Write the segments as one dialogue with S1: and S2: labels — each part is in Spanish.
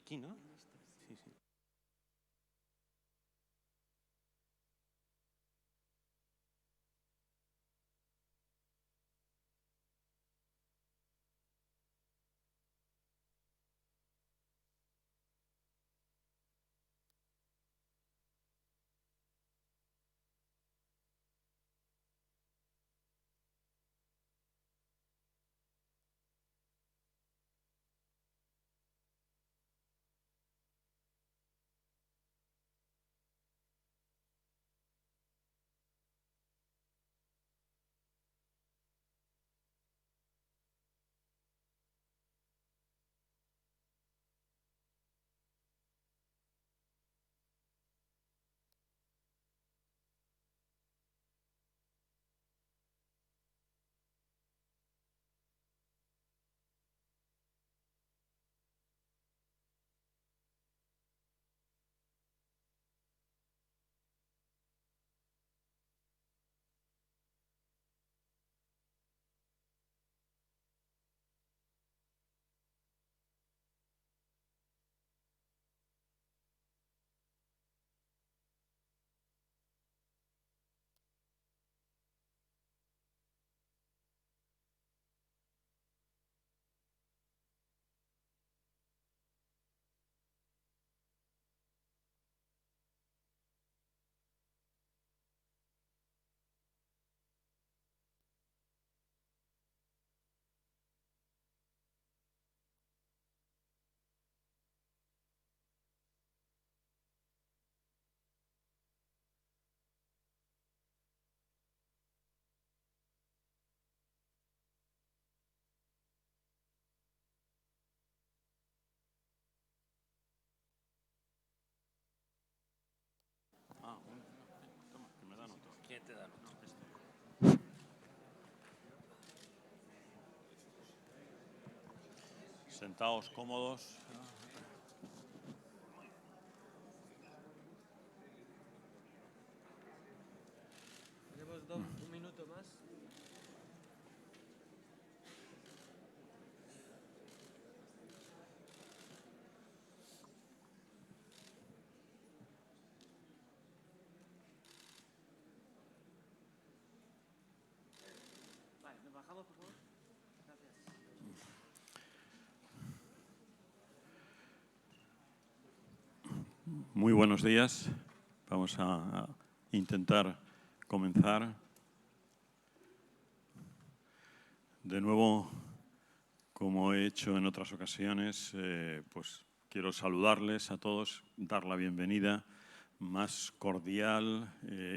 S1: aquí, ¿no? Sí, sí. Ah, bueno, toma, que me dan otro.
S2: ¿Quién te da otro?
S1: Sentaos cómodos.
S2: Tenemos un minuto más. Vale, nos bajamos, por favor. Gracias.
S1: Muy buenos días. Vamos a intentar comenzar. De nuevo, como he hecho en otras ocasiones, pues quiero saludarles a todos, dar la bienvenida más cordial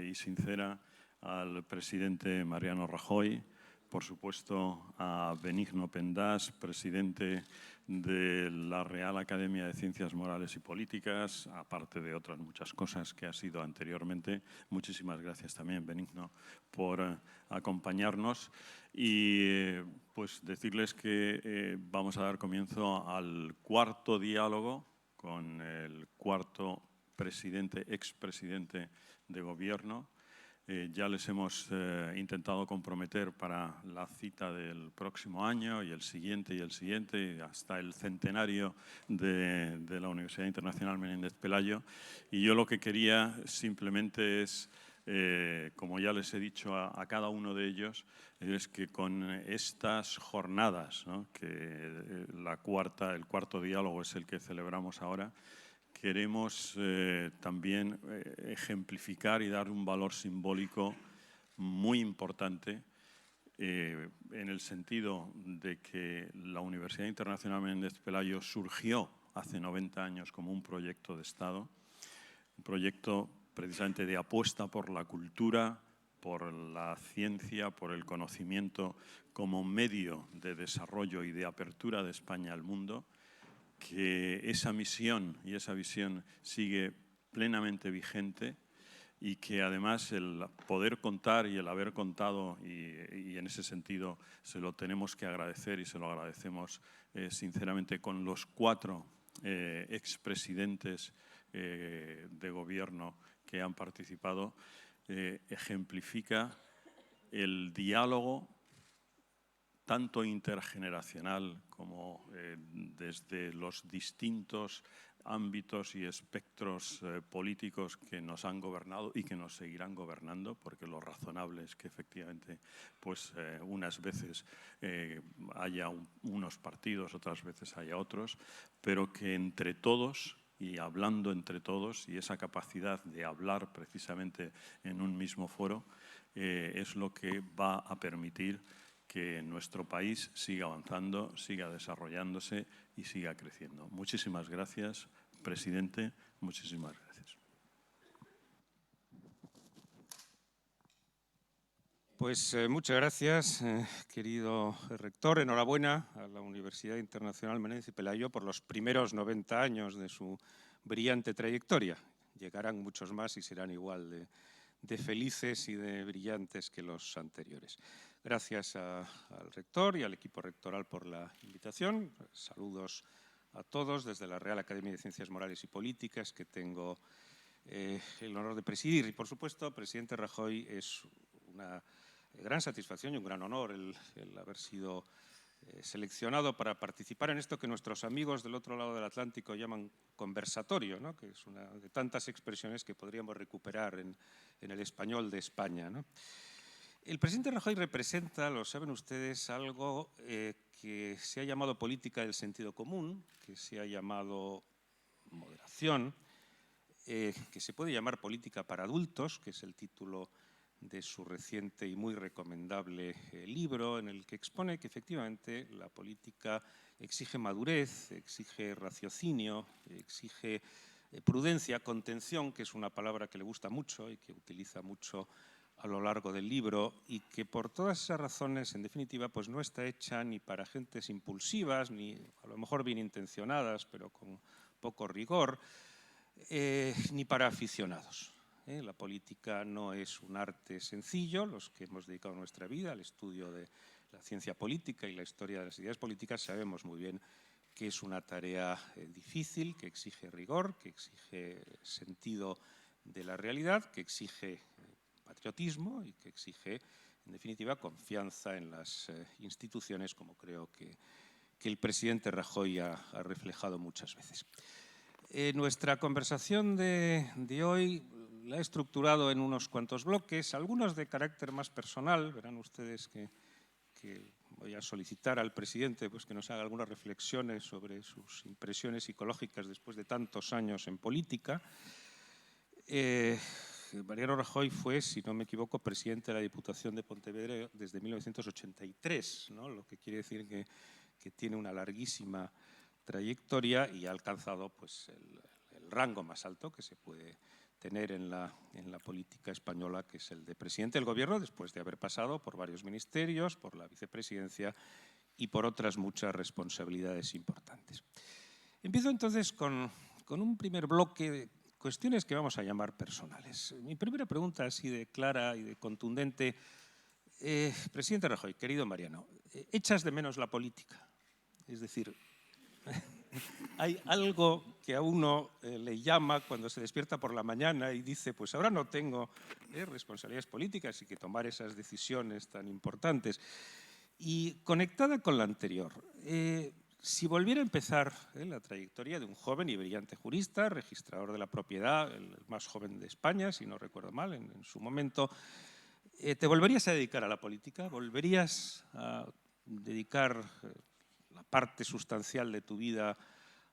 S1: y sincera al presidente Mariano Rajoy, por supuesto a Benigno Pendás, presidente de la Real Academia de Ciencias Morales y Políticas, aparte de otras muchas cosas que ha sido anteriormente. Muchísimas gracias también, Benigno, por acompañarnos. Y pues decirles que vamos a dar comienzo al cuarto diálogo con el cuarto expresidente de Gobierno. Ya les hemos intentado comprometer para la cita del próximo año y el siguiente y hasta el centenario de la Universidad Internacional Menéndez Pelayo. Y yo lo que quería simplemente es, como ya les he dicho a cada uno de ellos, es que con estas jornadas, ¿no?, que el cuarto diálogo es el que celebramos ahora, queremos también ejemplificar y dar un valor simbólico muy importante en el sentido de que la Universidad Internacional Menéndez Pelayo surgió hace 90 años como un proyecto de Estado, un proyecto precisamente de apuesta por la cultura, por la ciencia, por el conocimiento como medio de desarrollo y de apertura de España al mundo, que esa misión y esa visión sigue plenamente vigente y que además el poder contar y el haber contado, y en ese sentido se lo tenemos que agradecer y se lo agradecemos sinceramente con los 4 expresidentes de Gobierno que han participado, ejemplifica el diálogo tanto intergeneracional como desde los distintos ámbitos y espectros políticos que nos han gobernado y que nos seguirán gobernando, porque lo razonable es que efectivamente pues, unas veces haya unos partidos, otras veces haya otros, pero que entre todos y hablando entre todos, y esa capacidad de hablar precisamente en un mismo foro es lo que va a permitir que nuestro país siga avanzando, siga desarrollándose y siga creciendo. Muchísimas gracias, presidente. Muchísimas gracias.
S3: Pues muchas gracias, querido rector. Enhorabuena a la Universidad Internacional Menéndez y Pelayo por los primeros 90 años de su brillante trayectoria. Llegarán muchos más y serán igual de felices y de brillantes que los anteriores. Gracias al rector y al equipo rectoral por la invitación. Saludos a todos desde la Real Academia de Ciencias Morales y Políticas, que tengo el honor de presidir. Y, por supuesto, presidente Rajoy, es una gran satisfacción y un gran honor el haber sido seleccionado para participar en esto que nuestros amigos del otro lado del Atlántico llaman conversatorio, ¿no? Que es una de tantas expresiones que podríamos recuperar en el español de España, ¿no? El presidente Rajoy representa, lo saben ustedes, algo que se ha llamado política del sentido común, que se ha llamado moderación, que se puede llamar política para adultos, que es el título de su reciente y muy recomendable libro, en el que expone que efectivamente la política exige madurez, exige raciocinio, exige prudencia, contención, que es una palabra que le gusta mucho y que utiliza mucho a lo largo del libro, y que por todas esas razones, en definitiva, pues no está hecha ni para gentes impulsivas, ni a lo mejor bien intencionadas, pero con poco rigor, ni para aficionados. La política no es un arte sencillo. Los que hemos dedicado nuestra vida al estudio de la ciencia política y la historia de las ideas políticas sabemos muy bien que es una tarea difícil, que exige rigor, que exige sentido de la realidad, que exige patriotismo y que exige, en definitiva, confianza en las instituciones, como creo que el presidente Rajoy ha reflejado muchas veces. Nuestra conversación de hoy la he estructurado en unos cuantos bloques, algunos de carácter más personal. Verán ustedes que voy a solicitar al presidente pues, que nos haga algunas reflexiones sobre sus impresiones psicológicas después de tantos años en política. Mariano Rajoy fue, si no me equivoco, presidente de la Diputación de Pontevedra desde 1983, ¿no? Lo que quiere decir que tiene una larguísima trayectoria y ha alcanzado pues, el rango más alto que se puede tener en la política española, que es el de presidente del Gobierno, después de haber pasado por varios ministerios, por la vicepresidencia y por otras muchas responsabilidades importantes. Empiezo entonces con un primer bloque de cuestiones que vamos a llamar personales. Mi primera pregunta, así de clara y de contundente: presidente Rajoy, querido Mariano, ¿echas de menos la política? Es decir, hay algo que a uno le llama cuando se despierta por la mañana y dice, pues ahora no tengo responsabilidades políticas y que tomar esas decisiones tan importantes. Y conectada con la anterior, si volviera a empezar la trayectoria de un joven y brillante jurista, registrador de la propiedad, el más joven de España, si no recuerdo mal, en su momento, ¿te volverías a dedicar a la política? ¿Volverías a dedicar la parte sustancial de tu vida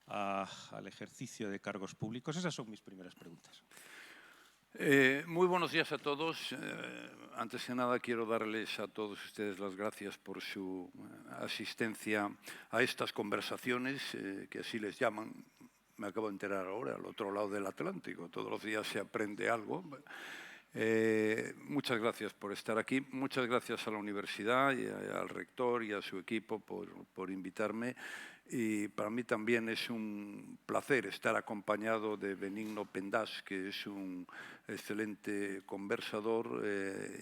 S3: al ejercicio de cargos públicos? Esas son mis primeras preguntas.
S4: Muy buenos días a todos. Antes que nada quiero darles a todos ustedes las gracias por su asistencia a estas conversaciones, que así les llaman. Me acabo de enterar ahora, al otro lado del Atlántico. Todos los días se aprende algo. Muchas gracias por estar aquí. Muchas gracias a la universidad y al rector y a su equipo por invitarme. Y para mí también es un placer estar acompañado de Benigno Pendas, que es un excelente conversador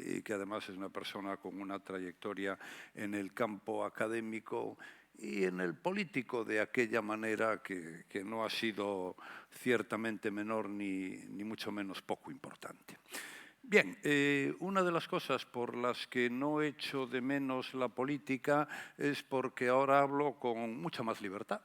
S4: y que además es una persona con una trayectoria en el campo académico y en el político de aquella manera que no ha sido ciertamente menor ni mucho menos poco importante. Bien, una de las cosas por las que no echo de menos la política es porque ahora hablo con mucha más libertad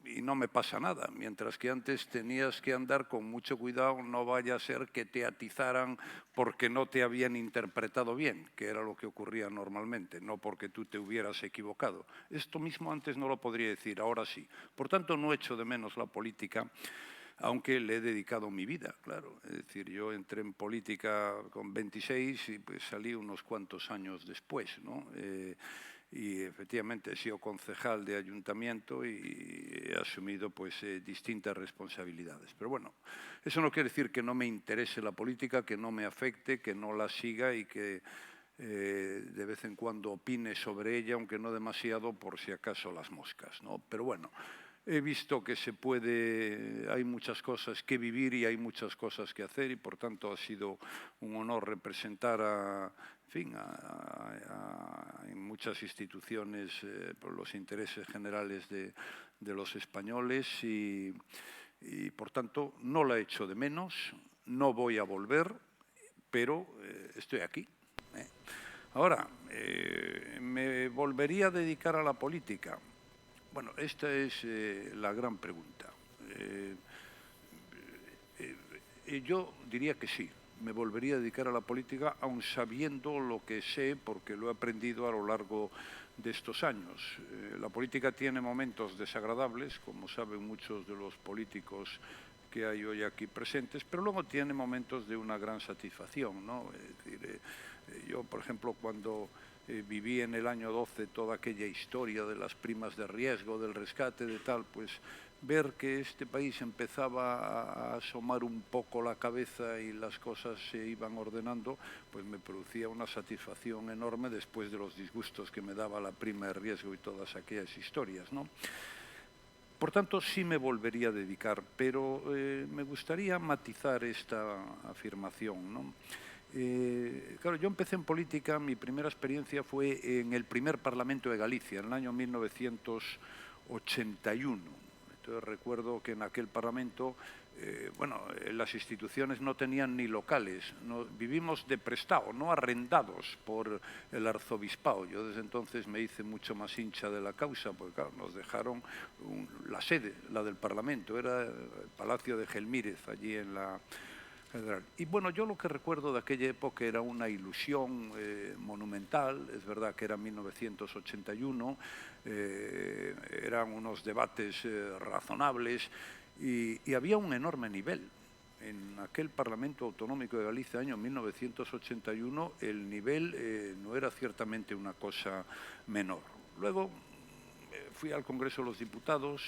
S4: y no me pasa nada, mientras que antes tenías que andar con mucho cuidado, no vaya a ser que te atizaran porque no te habían interpretado bien, que era lo que ocurría normalmente, no porque tú te hubieras equivocado. Esto mismo antes no lo podría decir, ahora sí. Por tanto, no echo de menos la política, aunque le he dedicado mi vida, claro. Es decir, yo entré en política con 26 y pues salí unos cuantos años después, ¿no? Y efectivamente he sido concejal de ayuntamiento y he asumido pues distintas responsabilidades. Pero bueno, eso no quiere decir que no me interese la política, que no me afecte, que no la siga y que de vez en cuando opine sobre ella, aunque no demasiado por si acaso las moscas, ¿no? Pero bueno, he visto que se puede, hay muchas cosas que vivir y hay muchas cosas que hacer y por tanto ha sido un honor representar en muchas instituciones por los intereses generales de los españoles y por tanto no la echo de menos, no voy a volver, pero estoy aquí. Ahora, ¿me volvería a dedicar a la política? Bueno, esta es la gran pregunta. Yo diría que sí, me volvería a dedicar a la política, aun sabiendo lo que sé, porque lo he aprendido a lo largo de estos años. La política tiene momentos desagradables, como saben muchos de los políticos que hay hoy aquí presentes, pero luego tiene momentos de una gran satisfacción, ¿no? Es decir, yo, por ejemplo, cuando viví en el año 12 toda aquella historia de las primas de riesgo, del rescate, de tal, pues ver que este país empezaba a asomar un poco la cabeza y las cosas se iban ordenando, pues me producía una satisfacción enorme después de los disgustos que me daba la prima de riesgo y todas aquellas historias, ¿no? Por tanto, sí me volvería a dedicar, pero me gustaría matizar esta afirmación, ¿no? Claro, yo empecé en política, mi primera experiencia fue en el primer Parlamento de Galicia, en el año 1981. Entonces recuerdo que en aquel Parlamento, las instituciones no tenían ni locales, vivimos de prestado, no arrendados por el arzobispado. Yo desde entonces me hice mucho más hincha de la causa, porque claro, nos dejaron la sede, la del Parlamento, era el Palacio de Gelmírez, allí en la Federal. Y bueno, yo lo que recuerdo de aquella época era una ilusión monumental, es verdad que era 1981, eran unos debates razonables y había un enorme nivel. En aquel Parlamento Autonómico de Galicia, año 1981, el nivel no era ciertamente una cosa menor. Luego fui al Congreso de los Diputados,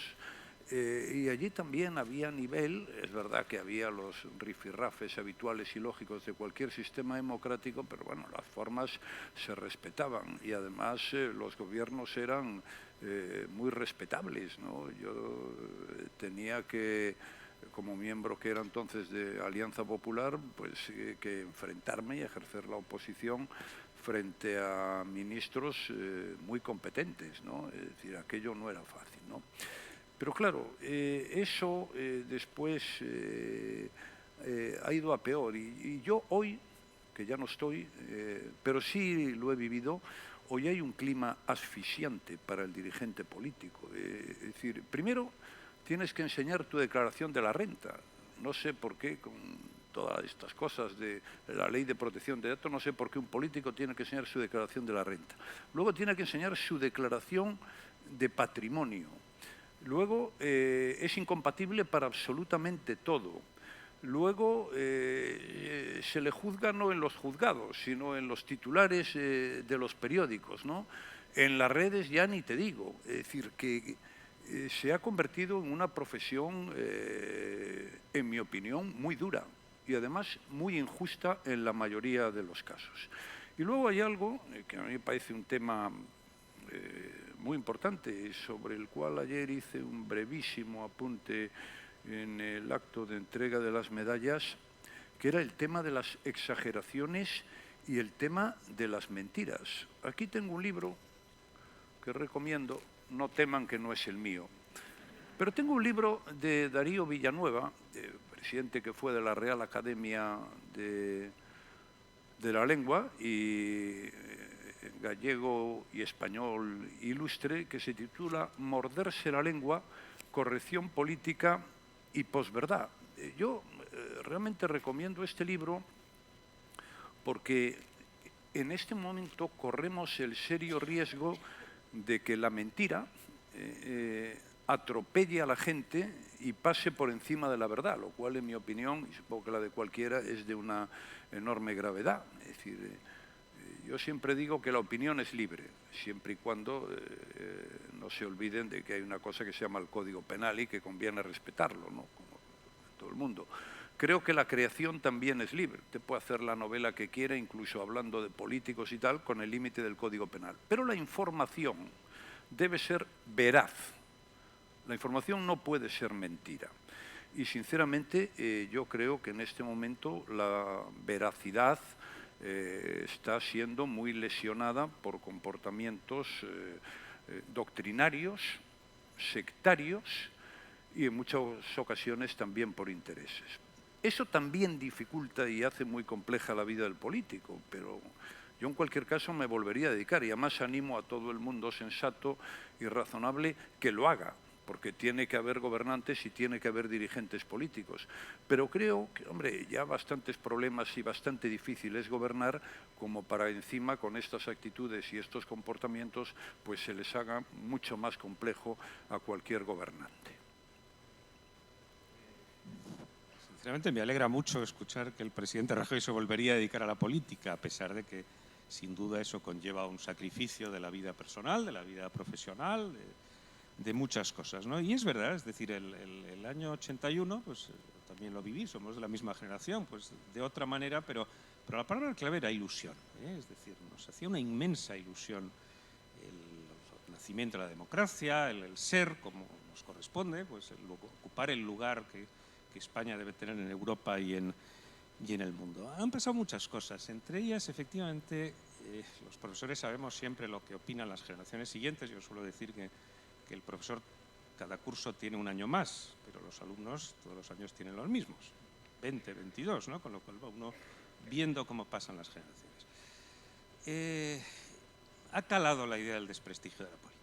S4: y allí también había nivel, es verdad que había los rifirrafes habituales y lógicos de cualquier sistema democrático, pero bueno, las formas se respetaban y además los gobiernos eran muy respetables, ¿no? Yo tenía que, como miembro que era entonces de Alianza Popular, pues que enfrentarme y ejercer la oposición frente a ministros muy competentes, ¿no? Es decir, aquello no era fácil, ¿no? Pero claro, eso después ha ido a peor y yo hoy, que ya no estoy, pero sí lo he vivido, hoy hay un clima asfixiante para el dirigente político. Es decir, primero tienes que enseñar tu declaración de la renta. No sé por qué con todas estas cosas de la ley de protección de datos, no sé por qué un político tiene que enseñar su declaración de la renta. Luego tiene que enseñar su declaración de patrimonio. Luego es incompatible para absolutamente todo. Luego se le juzga no en los juzgados, sino en los titulares de los periódicos, ¿no? En las redes ya ni te digo. Es decir, que se ha convertido en una profesión, en mi opinión, muy dura y además muy injusta en la mayoría de los casos. Y luego hay algo que a mí me parece un tema muy importante, sobre el cual ayer hice un brevísimo apunte en el acto de entrega de las medallas, que era el tema de las exageraciones y el tema de las mentiras. Aquí tengo un libro que recomiendo, no teman que no es el mío, pero tengo un libro de Darío Villanueva, presidente que fue de la Real Academia de de la lengua y gallego y español ilustre, que se titula Morderse la lengua, corrección política y posverdad. Yo realmente recomiendo este libro porque en este momento corremos el serio riesgo de que la mentira atropelle a la gente y pase por encima de la verdad, lo cual, en mi opinión, y supongo que la de cualquiera, es de una enorme gravedad. Es decir, yo siempre digo que la opinión es libre, siempre y cuando no se olviden de que hay una cosa que se llama el Código Penal y que conviene respetarlo, ¿no? Como todo el mundo. Creo que la creación también es libre. Usted puede hacer la novela que quiera, incluso hablando de políticos y tal, con el límite del Código Penal. Pero la información debe ser veraz. La información no puede ser mentira. Y sinceramente yo creo que en este momento la veracidad está siendo muy lesionada por comportamientos doctrinarios, sectarios y en muchas ocasiones también por intereses. Eso también dificulta y hace muy compleja la vida del político, pero yo en cualquier caso me volvería a dedicar y además animo a todo el mundo sensato y razonable que lo haga, porque tiene que haber gobernantes y tiene que haber dirigentes políticos. Pero creo que, hombre, ya bastantes problemas y bastante difícil es gobernar como para encima con estas actitudes y estos comportamientos pues se les haga mucho más complejo a cualquier gobernante.
S3: Sinceramente me alegra mucho escuchar que el presidente Rajoy se volvería a dedicar a la política, a pesar de que sin duda eso conlleva un sacrificio de la vida personal, de la vida profesional, de muchas cosas, ¿no? Y es verdad, es decir, el año 81, pues también lo viví, somos de la misma generación, pues de otra manera, pero la palabra clave era ilusión, ¿eh? Es decir, nos hacía una inmensa ilusión el nacimiento de la democracia, el ser como nos corresponde, pues ocupar el lugar que España debe tener en Europa y en el mundo. Han pasado muchas cosas, entre ellas, efectivamente, los profesores sabemos siempre lo que opinan las generaciones siguientes. Yo suelo decir que el profesor cada curso tiene un año más, pero los alumnos todos los años tienen los mismos, 20, 22, ¿no? Con lo cual va uno viendo cómo pasan las generaciones. Ha calado la idea del desprestigio de la política.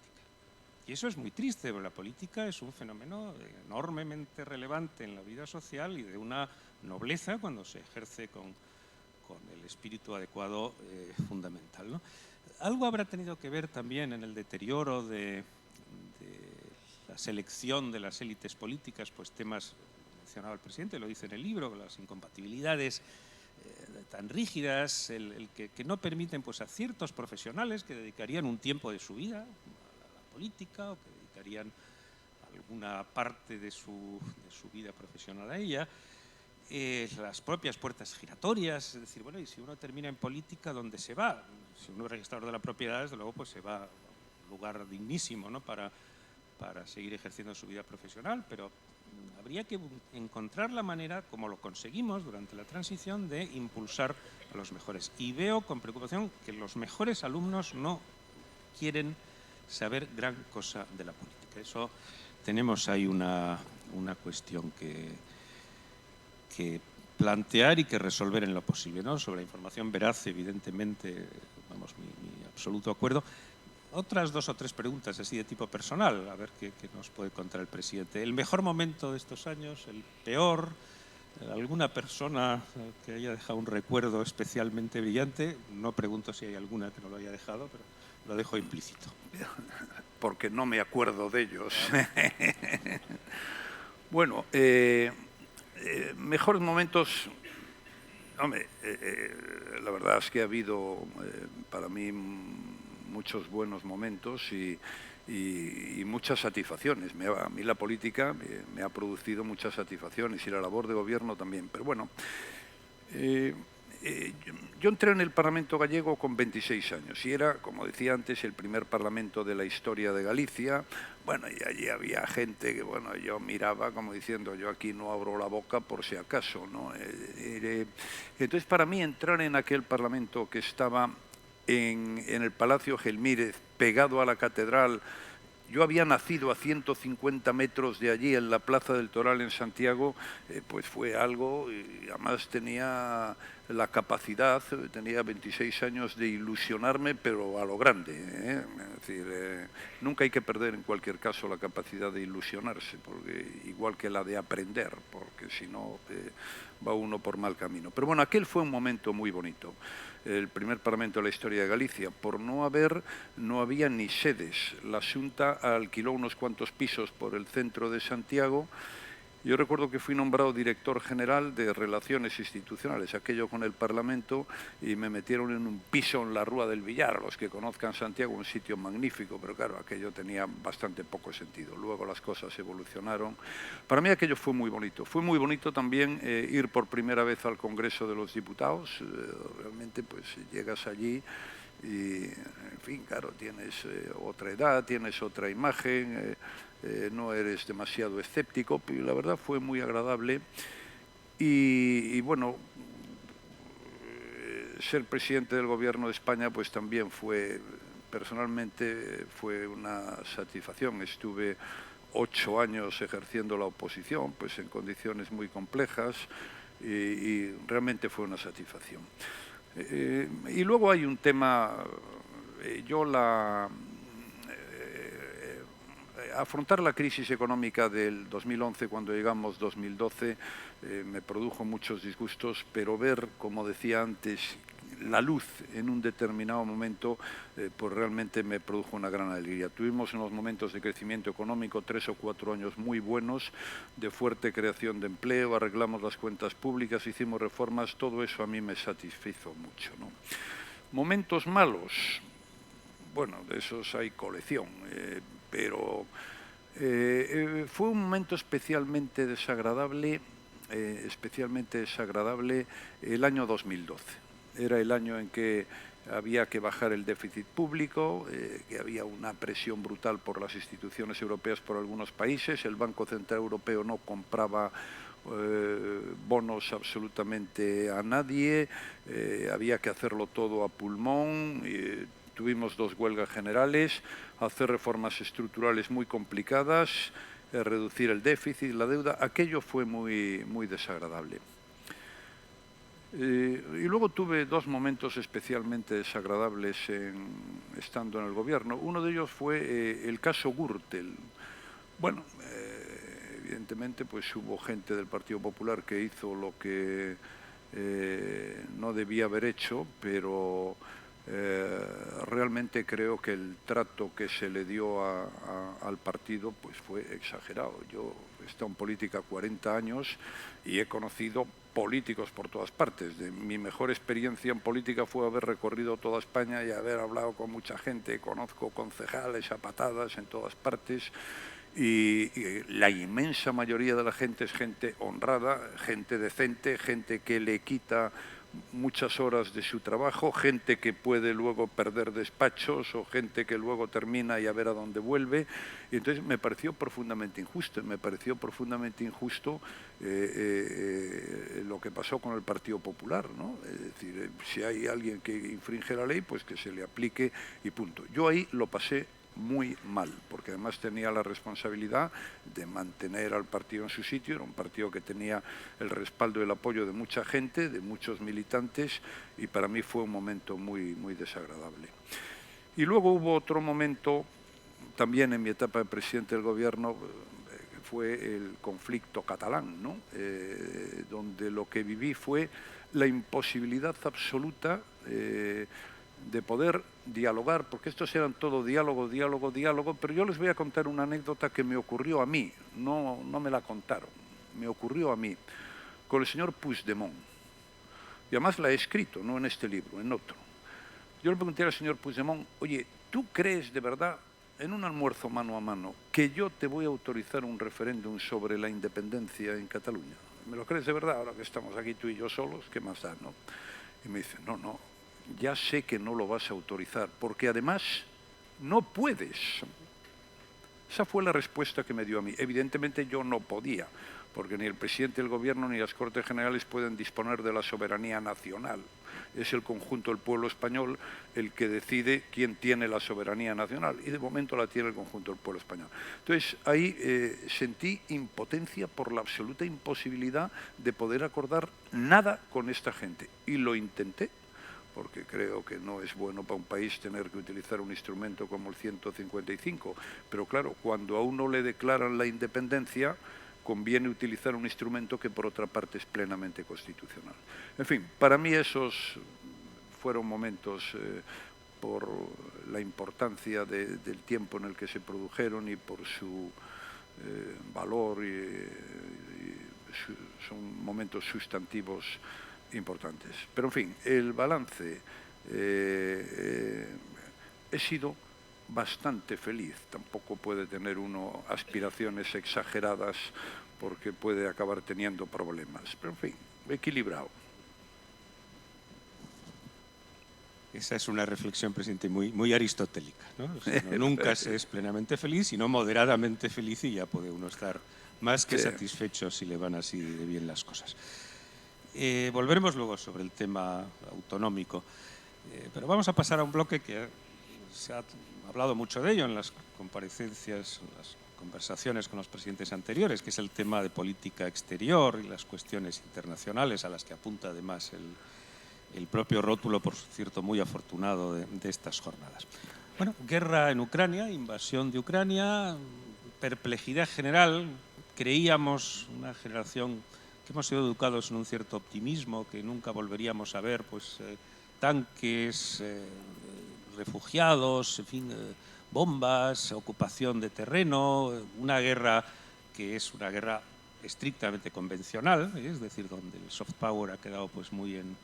S3: Y eso es muy triste, porque la política es un fenómeno enormemente relevante en la vida social y de una nobleza cuando se ejerce con el espíritu adecuado fundamental, ¿no? Algo habrá tenido que ver también en el deterioro de la selección de las élites políticas, pues temas, mencionaba el presidente, lo dice en el libro, las incompatibilidades tan rígidas, el que no permiten pues, a ciertos profesionales que dedicarían un tiempo de su vida a la política o que dedicarían alguna parte de su vida profesional a ella, las propias puertas giratorias, es decir, bueno, y si uno termina en política, ¿dónde se va? Si uno es registrador de la propiedad, desde luego, pues se va a un lugar dignísimo, ¿no? para seguir ejerciendo su vida profesional, pero habría que encontrar la manera, como lo conseguimos durante la transición, de impulsar a los mejores. Y veo con preocupación que los mejores alumnos no quieren saber gran cosa de la política. Eso tenemos ahí una cuestión que plantear y que resolver en lo posible, ¿no? Sobre la información veraz, evidentemente, vamos, mi absoluto acuerdo. Otras 2 o 3 preguntas así de tipo personal, a ver qué nos puede contar el presidente. ¿El mejor momento de estos años? ¿El peor? ¿Alguna persona que haya dejado un recuerdo especialmente brillante? No pregunto si hay alguna que no lo haya dejado, pero lo dejo implícito.
S4: Porque no me acuerdo de ellos. Bueno, mejores momentos, hombre, la verdad es que ha habido para mí muchos buenos momentos y muchas satisfacciones. A mí la política me ha producido muchas satisfacciones y la labor de gobierno también. Pero bueno, yo entré en el Parlamento gallego con 26 años y era, como decía antes, el primer parlamento de la historia de Galicia. Bueno, y allí había gente que, bueno, yo miraba como diciendo, yo aquí no abro la boca por si acaso, ¿no? Entonces, para mí, entrar en aquel parlamento que estaba en el Palacio Gelmírez, pegado a la catedral. Yo había nacido a 150 metros de allí, en la Plaza del Toral en Santiago, pues fue algo, y además tenía la capacidad, tenía 26 años, de ilusionarme, pero a lo grande. Es decir, nunca hay que perder en cualquier caso la capacidad de ilusionarse, porque, igual que la de aprender, porque si no va uno por mal camino. Pero bueno, aquel fue un momento muy bonito. El primer Parlamento de la historia de Galicia. Por no había ni sedes. La Xunta alquiló unos cuantos pisos por el centro de Santiago. Yo recuerdo que fui nombrado director general de Relaciones Institucionales, aquello con el Parlamento, y me metieron en un piso en la Rúa del Villar. Los que conozcan Santiago, un sitio magnífico, pero claro, aquello tenía bastante poco sentido. Luego las cosas evolucionaron. Para mí aquello fue muy bonito. Fue muy bonito también ir por primera vez al Congreso de los Diputados. Realmente pues llegas allí y, en fin, claro, tienes otra edad, tienes otra imagen, no eres demasiado escéptico, pero la verdad fue muy agradable. Y bueno, ser presidente del Gobierno de España pues también fue, personalmente, fue una satisfacción. Estuve 8 años ejerciendo la oposición, pues en condiciones muy complejas, y realmente fue una satisfacción. Y luego hay un tema, afrontar la crisis económica del 2011, cuando llegamos 2012, me produjo muchos disgustos, pero ver, como decía antes, la luz en un determinado momento, pues realmente me produjo una gran alegría. Tuvimos unos momentos de crecimiento económico, 3 o 4 años muy buenos, de fuerte creación de empleo, arreglamos las cuentas públicas, hicimos reformas, todo eso a mí me satisfizo mucho, ¿no? Momentos malos, bueno, de esos hay colección, pero fue un momento especialmente desagradable el año 2012. Era el año en que había que bajar el déficit público, que había una presión brutal por las instituciones europeas, por algunos países. El Banco Central Europeo no compraba bonos absolutamente a nadie, había que hacerlo todo a pulmón. Tuvimos 2 huelgas generales, hacer reformas estructurales muy complicadas, reducir el déficit, la deuda. Aquello fue muy desagradable. Y luego tuve 2 momentos especialmente desagradables estando en el Gobierno. Uno de ellos fue el caso Gürtel. Bueno, evidentemente pues hubo gente del Partido Popular que hizo lo que no debía haber hecho, pero realmente creo que el trato que se le dio al partido pues fue exagerado. Yo he estado en política 40 años y he conocido políticos por todas partes. Mi mejor experiencia en política fue haber recorrido toda España y haber hablado con mucha gente. Conozco concejales a patadas en todas partes. Y la inmensa mayoría de la gente es gente honrada, gente decente, gente que le quita muchas horas de su trabajo, gente que puede luego perder despachos o gente que luego termina y a ver a dónde vuelve. Y entonces me pareció profundamente injusto, lo que pasó con el Partido Popular, ¿no? Es decir, si hay alguien que infringe la ley, pues que se le aplique y punto. Yo ahí lo pasé muy mal, porque además tenía la responsabilidad de mantener al partido en su sitio. Era un partido que tenía el respaldo y el apoyo de mucha gente, de muchos militantes, y para mí fue un momento muy desagradable. Y luego hubo otro momento, también en mi etapa de presidente del Gobierno, que fue el conflicto catalán, ¿no? Donde lo que viví fue la imposibilidad absoluta de poder dialogar, porque estos eran todo diálogo, pero yo les voy a contar una anécdota que me ocurrió a mí, no me la contaron, me ocurrió a mí, con el señor Puigdemont. Y además la he escrito, no en este libro, en otro. Yo le pregunté al señor Puigdemont, oye, ¿tú crees de verdad, en un almuerzo mano a mano, que yo te voy a autorizar un referéndum sobre la independencia en Cataluña? ¿Me lo crees de verdad? Ahora que estamos aquí tú y yo solos, ¿qué más da, no? Y me dice, no, ya sé que no lo vas a autorizar, porque además no puedes. Esa fue la respuesta que me dio a mí. Evidentemente yo no podía, porque ni el presidente del Gobierno ni las Cortes Generales pueden disponer de la soberanía nacional. Es el conjunto del pueblo español el que decide quién tiene la soberanía nacional, y de momento la tiene el conjunto del pueblo español. Entonces, ahí sentí impotencia por la absoluta imposibilidad de poder acordar nada con esta gente, y lo intenté, porque creo que no es bueno para un país tener que utilizar un instrumento como el 155, pero claro, cuando a uno le declaran la independencia, conviene utilizar un instrumento que por otra parte es plenamente constitucional. En fin, para mí esos fueron momentos por la importancia del tiempo en el que se produjeron y por su valor, son momentos sustantivos importantes. Pero en fin, el balance, he sido bastante feliz. Tampoco puede tener uno aspiraciones exageradas porque puede acabar teniendo problemas. Pero en fin, equilibrado.
S3: Esa es una reflexión, presidente, muy aristotélica, ¿no? O sea, nunca se es plenamente feliz, sino moderadamente feliz, y ya puede uno estar más que satisfecho si le van así de bien las cosas. Volveremos luego sobre el tema autonómico, pero vamos a pasar a un bloque que se ha hablado mucho de ello en las comparecencias, en las conversaciones con los presidentes anteriores, que es el tema de política exterior y las cuestiones internacionales, a las que apunta además el propio rótulo, por cierto, muy afortunado de estas jornadas. Bueno, guerra en Ucrania, invasión de Ucrania, perplejidad general. Creíamos, una generación que hemos sido educados en un cierto optimismo, que nunca volveríamos a ver pues, tanques, refugiados, en fin, bombas, ocupación de terreno, una guerra que es una guerra estrictamente convencional, es decir, donde el soft power ha quedado pues, muy en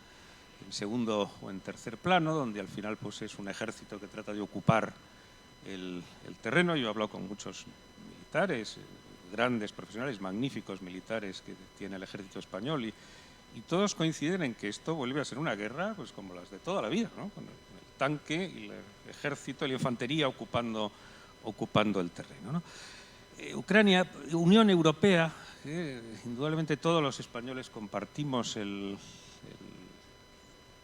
S3: segundo o en tercer plano, donde al final pues, es un ejército que trata de ocupar el terreno. Yo he hablado con muchos militares, grandes profesionales, magníficos militares que tiene el ejército español, y todos coinciden en que esto vuelve a ser una guerra pues, como las de toda la vida, ¿no? Con el tanque, el ejército, la infantería ocupando el terreno, ¿no? Ucrania, Unión Europea, indudablemente todos los españoles compartimos el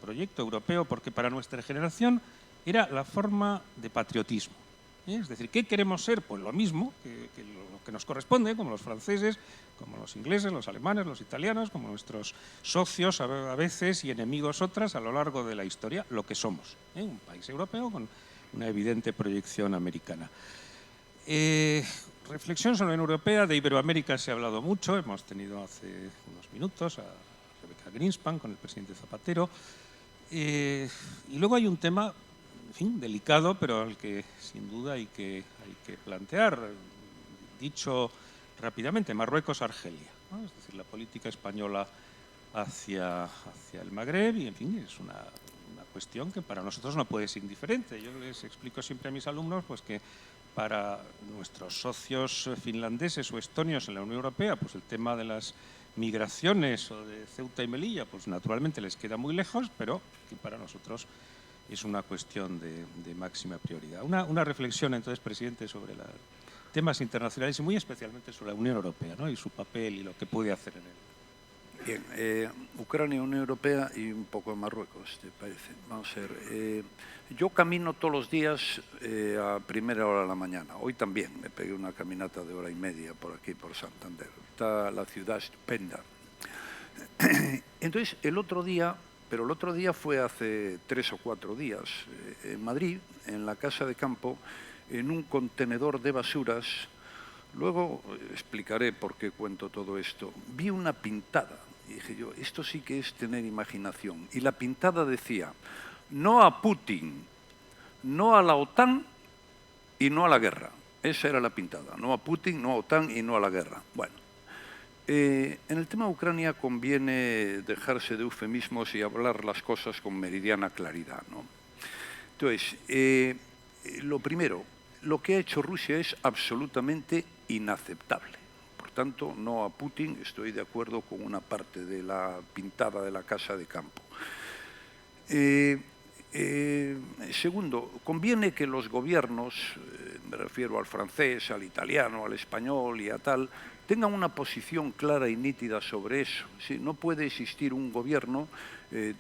S3: proyecto europeo, porque para nuestra generación era la forma de patriotismo. Es decir, ¿qué queremos ser? Pues lo mismo que lo que nos corresponde, como los franceses, como los ingleses, los alemanes, los italianos, como nuestros socios a veces y enemigos otras a lo largo de la historia, lo que somos, un país europeo con una evidente proyección americana. Reflexión sobre la Unión Europea, de Iberoamérica se ha hablado mucho, hemos tenido hace unos minutos a Rebecca Greenspan con el presidente Zapatero, y luego hay un tema, en fin, delicado, pero al que sin duda hay que plantear. Dicho rápidamente, Marruecos-Argelia, ¿no? Es decir, la política española hacia el Magreb, y en fin, es una cuestión que para nosotros no puede ser indiferente. Yo les explico siempre a mis alumnos pues, que para nuestros socios finlandeses o estonios en la Unión Europea, pues el tema de las migraciones o de Ceuta y Melilla, pues naturalmente les queda muy lejos, pero que para nosotros es una cuestión de máxima prioridad. Una reflexión, entonces, presidente, sobre los temas internacionales y muy especialmente sobre la Unión Europea, ¿no? Y su papel y lo que puede hacer en él.
S4: Bien, Ucrania, Unión Europea y un poco de Marruecos, ¿te parece? Vamos a ver. Yo camino todos los días a primera hora de la mañana. Hoy también me pegué una caminata de hora y media por aquí, por Santander. Está la ciudad estupenda. Entonces, el otro día fue hace 3 o 4 días, en Madrid, en la Casa de Campo, en un contenedor de basuras. Luego explicaré por qué cuento todo esto. Vi una pintada y dije yo, esto sí que es tener imaginación. Y la pintada decía, no a Putin, no a la OTAN y no a la guerra. Esa era la pintada, no a Putin, no a OTAN y no a la guerra. Bueno, en el tema de Ucrania conviene dejarse de eufemismos y hablar las cosas con meridiana claridad, ¿no? Entonces, lo primero, lo que ha hecho Rusia es absolutamente inaceptable. Por tanto, no a Putin, estoy de acuerdo con una parte de la pintada de la Casa de Campo. Segundo, conviene que los gobiernos, me refiero al francés, al italiano, al español y a tal, tengan una posición clara y nítida sobre eso. ¿Sí? No puede existir un gobierno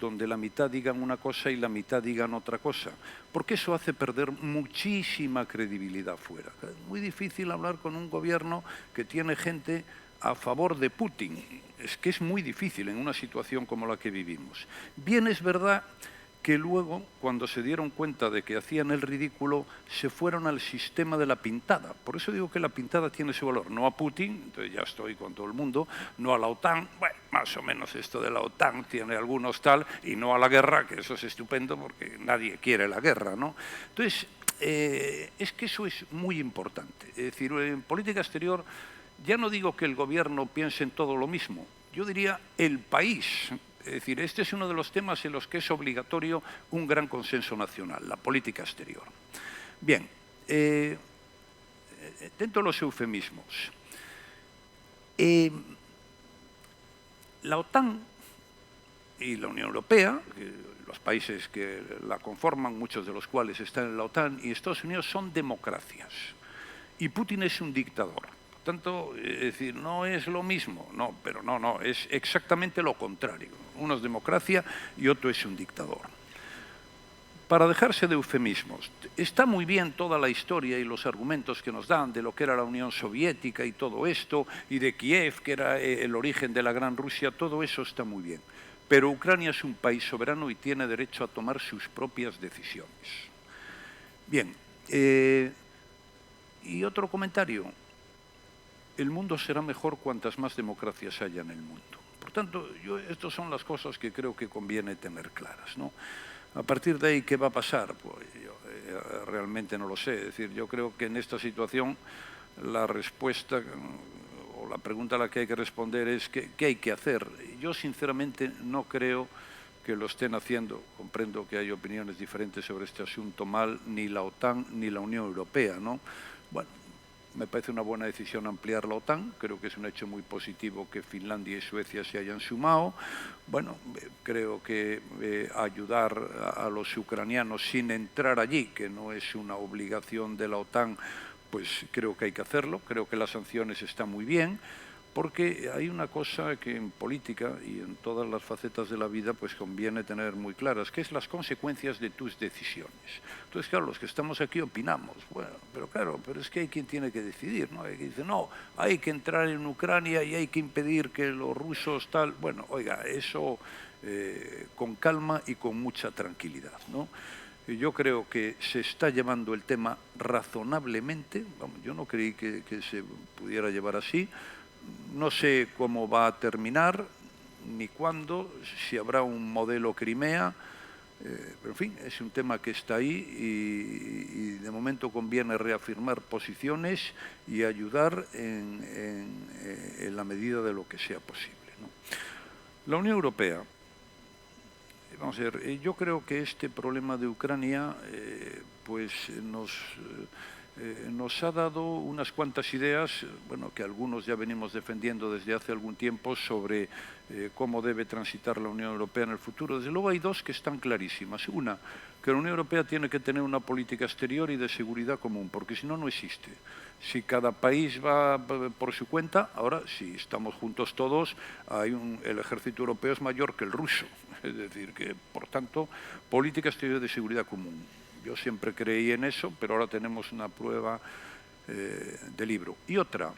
S4: donde la mitad digan una cosa y la mitad digan otra cosa, porque eso hace perder muchísima credibilidad fuera. Es muy difícil hablar con un gobierno que tiene gente a favor de Putin. Es que es muy difícil en una situación como la que vivimos. Bien, es verdad que luego, cuando se dieron cuenta de que hacían el ridículo, se fueron al sistema de la pintada. Por eso digo que la pintada tiene su valor. No a Putin, entonces ya estoy con todo el mundo, no a la OTAN, bueno, más o menos esto de la OTAN tiene algunos tal, y no a la guerra, que eso es estupendo porque nadie quiere la guerra, ¿no? Entonces, es que eso es muy importante. Es decir, en política exterior, ya no digo que el gobierno piense en todo lo mismo, yo diría el país. Es decir, este es uno de los temas en los que es obligatorio un gran consenso nacional, la política exterior. Bien, dentro de los eufemismos, la OTAN y la Unión Europea, los países que la conforman, muchos de los cuales están en la OTAN, y Estados Unidos son democracias. Y Putin es un dictador. Por tanto, es decir, no es lo mismo, no, pero no, es exactamente lo contrario. Uno es democracia y otro es un dictador. Para dejarse de eufemismos, está muy bien toda la historia y los argumentos que nos dan de lo que era la Unión Soviética y todo esto, y de Kiev, que era el origen de la Gran Rusia, todo eso está muy bien. Pero Ucrania es un país soberano y tiene derecho a tomar sus propias decisiones. Bien, y otro comentario. El mundo será mejor cuantas más democracias haya en el mundo. Por tanto, estas son las cosas que creo que conviene tener claras, ¿no? A partir de ahí, ¿qué va a pasar? Pues yo realmente no lo sé. Es decir, yo creo que en esta situación la respuesta o la pregunta a la que hay que responder es ¿qué hay que hacer? Yo sinceramente no creo que lo estén haciendo. Comprendo que hay opiniones diferentes sobre este asunto mal, ni la OTAN ni la Unión Europea, ¿no? Bueno, me parece una buena decisión ampliar la OTAN, creo que es un hecho muy positivo que Finlandia y Suecia se hayan sumado. Bueno, creo que ayudar a los ucranianos sin entrar allí, que no es una obligación de la OTAN, pues creo que hay que hacerlo, creo que las sanciones están muy bien, porque hay una cosa que en política y en todas las facetas de la vida pues conviene tener muy claras, que es las consecuencias de tus decisiones. Entonces, claro, los que estamos aquí opinamos, bueno, pero es que hay quien tiene que decidir, ¿no? Hay quien dice, no, hay que entrar en Ucrania y hay que impedir que los rusos tal... Bueno, oiga, eso con calma y con mucha tranquilidad, ¿no? Yo creo que se está llevando el tema razonablemente, vamos, yo no creí que se pudiera llevar así. No sé cómo va a terminar, ni cuándo, si habrá un modelo Crimea, pero en fin, es un tema que está ahí y de momento conviene reafirmar posiciones y ayudar en la medida de lo que sea posible, ¿no? La Unión Europea, vamos a ver, yo creo que este problema de Ucrania pues nos ha dado unas cuantas ideas, bueno, que algunos ya venimos defendiendo desde hace algún tiempo sobre cómo debe transitar la Unión Europea en el futuro. Desde luego hay dos que están clarísimas. Una, que la Unión Europea tiene que tener una política exterior y de seguridad común, porque si no, no existe. Si cada país va por su cuenta, ahora si estamos juntos todos, el ejército europeo es mayor que el ruso. Es decir, que por tanto, política exterior de seguridad común. Yo siempre creí en eso, pero ahora tenemos una prueba de libro. Y otra,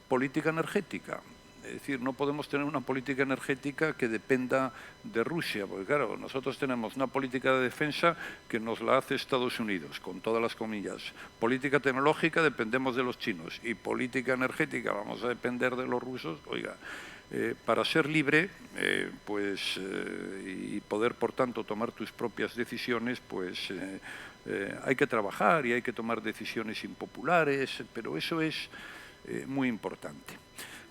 S4: política energética. Es decir, no podemos tener una política energética que dependa de Rusia, porque claro, nosotros tenemos una política de defensa que nos la hace Estados Unidos, con todas las comillas. Política tecnológica dependemos de los chinos y política energética vamos a depender de los rusos. Oiga, para ser libre y poder, por tanto, tomar tus propias decisiones, pues hay que trabajar y hay que tomar decisiones impopulares, pero eso es muy importante.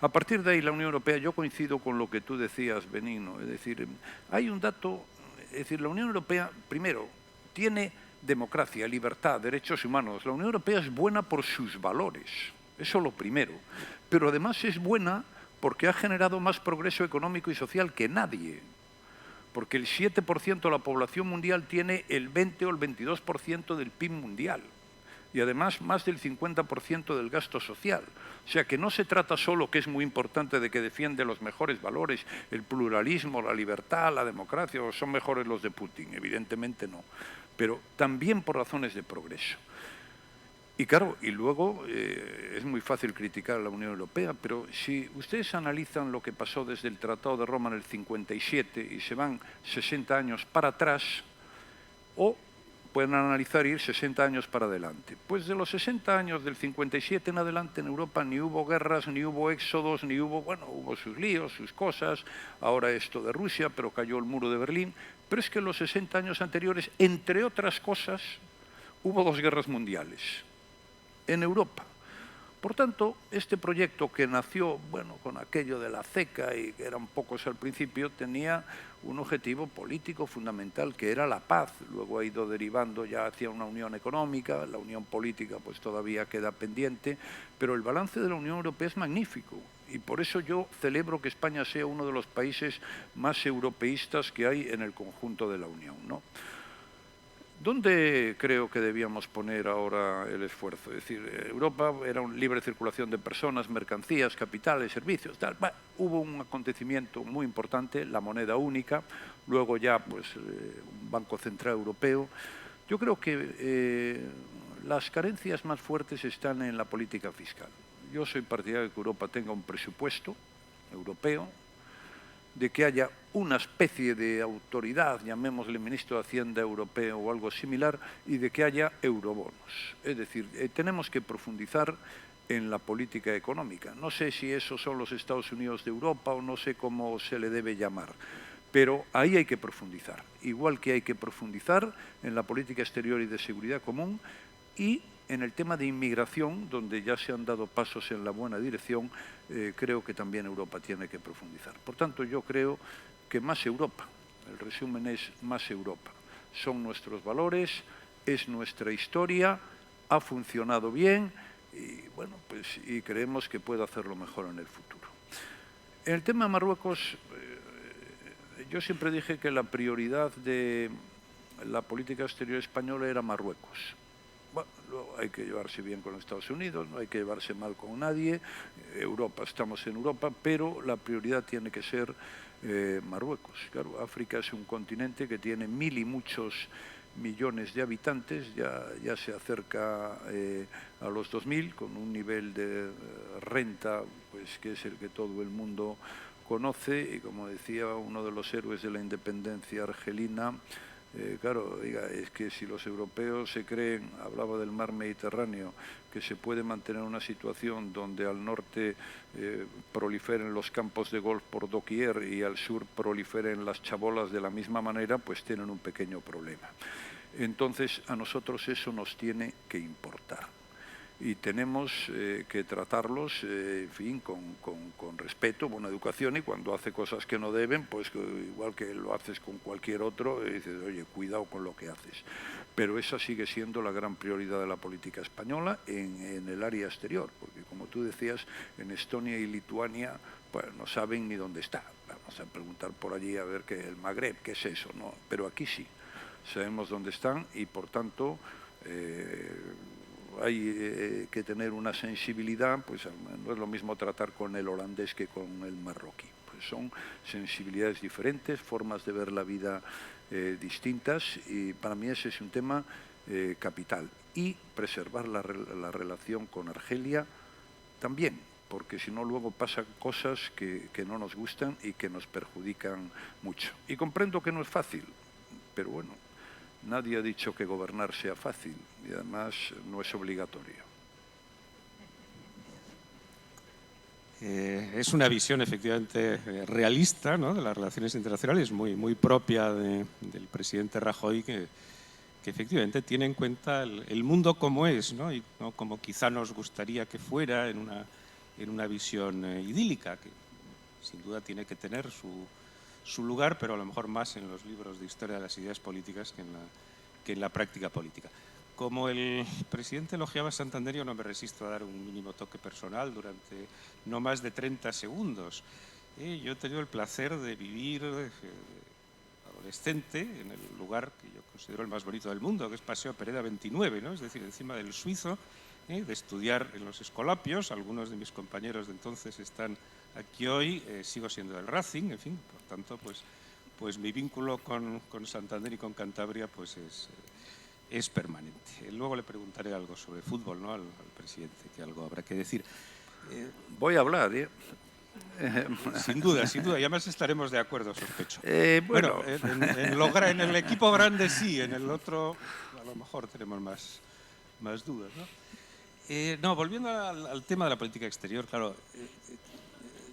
S4: A partir de ahí, la Unión Europea, yo coincido con lo que tú decías, Benigno, es decir, hay un dato, es decir, la Unión Europea, primero, tiene democracia, libertad, derechos humanos. La Unión Europea es buena por sus valores, eso lo primero, pero además es buena porque ha generado más progreso económico y social que nadie. porque el 7% de la población mundial tiene el 20 o el 22% del PIB mundial y además más del 50% del gasto social. O sea que no se trata solo, que es muy importante, de que defiende los mejores valores, el pluralismo, la libertad, la democracia, o son mejores los de Putin, evidentemente no, pero también por razones de progreso. Y claro, y luego es muy fácil criticar a la Unión Europea, pero si ustedes analizan lo que pasó desde el Tratado de Roma en el 57 y se van 60 años para atrás, o pueden analizar ir 60 años para adelante. Pues de los 60 años del 57 en adelante en Europa ni hubo guerras, ni hubo éxodos, ni hubo, bueno, hubo sus líos, sus cosas, ahora esto de Rusia, pero cayó el muro de Berlín, pero es que en los 60 años anteriores, entre otras cosas, hubo 2 guerras mundiales en Europa. Por tanto, este proyecto que nació, bueno, con aquello de la CECA y que eran pocos al principio, tenía un objetivo político fundamental que era la paz. Luego ha ido derivando ya hacia una unión económica, la unión política pues todavía queda pendiente, pero el balance de la Unión Europea es magnífico y por eso yo celebro que España sea uno de los países más europeístas que hay en el conjunto de la Unión, ¿no? ¿Dónde creo que debíamos poner ahora el esfuerzo? Es decir, Europa era una libre circulación de personas, mercancías, capitales, servicios, tal. Bueno, hubo un acontecimiento muy importante, la moneda única, luego ya pues, un Banco Central Europeo. Yo creo que las carencias más fuertes están en la política fiscal. Yo soy partidario de que Europa tenga un presupuesto europeo, de que haya una especie de autoridad, llamémosle ministro de Hacienda europeo o algo similar, y de que haya eurobonos. Es decir, tenemos que profundizar en la política económica. No sé si esos son los Estados Unidos de Europa o no sé cómo se le debe llamar, pero ahí hay que profundizar. Igual que hay que profundizar en la política exterior y de seguridad común y en el tema de inmigración, donde ya se han dado pasos en la buena dirección, creo que también Europa tiene que profundizar. Por tanto, yo creo que más Europa, el resumen es más Europa. Son nuestros valores, es nuestra historia, ha funcionado bien y, bueno, pues, y creemos que puede hacerlo mejor en el futuro. En el tema de Marruecos, yo siempre dije que la prioridad de la política exterior española era Marruecos. Bueno, luego hay que llevarse bien con Estados Unidos, no hay que llevarse mal con nadie, Europa, estamos en Europa, pero la prioridad tiene que ser Marruecos. Claro, África es un continente que tiene 1000 y muchos millones de habitantes, ya se acerca a los 2000, con un nivel de renta pues, que es el que todo el mundo conoce, y como decía uno de los héroes de la independencia argelina, claro, es que si los europeos se creen, hablaba del mar Mediterráneo, que se puede mantener una situación donde al norte proliferen los campos de golf por doquier y al sur proliferen las chabolas de la misma manera, pues tienen un pequeño problema. Entonces, a nosotros eso nos tiene que importar. Y tenemos que tratarlos, en fin, con respeto, buena educación, y cuando hace cosas que no deben, pues igual que lo haces con cualquier otro, dices, oye, cuidado con lo que haces. Pero esa sigue siendo la gran prioridad de la política española en el área exterior, porque como tú decías, en Estonia y Lituania pues, no saben ni dónde está. Vamos a preguntar por allí a ver qué el Magreb, qué es eso, ¿no? Pero aquí sí, sabemos dónde están y por tanto hay que tener una sensibilidad, pues no es lo mismo tratar con el holandés que con el marroquí. Pues son sensibilidades diferentes, formas de ver la vida distintas, y para mí ese es un tema capital. Y preservar la relación con Argelia también, porque si no luego pasan cosas que no nos gustan y que nos perjudican mucho. Y comprendo que no es fácil, pero bueno, nadie ha dicho que gobernar sea fácil y además no es obligatorio.
S3: Es una visión efectivamente realista, ¿no?, de las relaciones internacionales, muy propia del presidente Rajoy, que efectivamente tiene en cuenta el mundo como es, ¿no?, y no como quizá nos gustaría que fuera en una visión idílica, que sin duda tiene que tener su lugar, pero a lo mejor más en los libros de historia de las ideas políticas que en la práctica política. Como el presidente elogiaba a Santander, yo no me resisto a dar un mínimo toque personal durante no más de 30 segundos. Yo he tenido el placer de vivir adolescente en el lugar que yo considero el más bonito del mundo, que es Paseo Pereda 29, ¿no? Es decir, encima del Suizo, de estudiar en los Escolapios. Algunos de mis compañeros de entonces están aquí hoy, sigo siendo del Racing, en fin, por tanto, pues mi vínculo con Santander y con Cantabria pues es permanente. Luego le preguntaré algo sobre fútbol, ¿no? al presidente, que algo habrá que decir.
S4: Voy a hablar, ¿eh?
S3: Sin duda, y además estaremos de acuerdo, sospecho.
S4: Bueno,
S3: en el equipo grande sí, en el otro a lo mejor tenemos más dudas, ¿no? No, volviendo al tema de la política exterior, claro,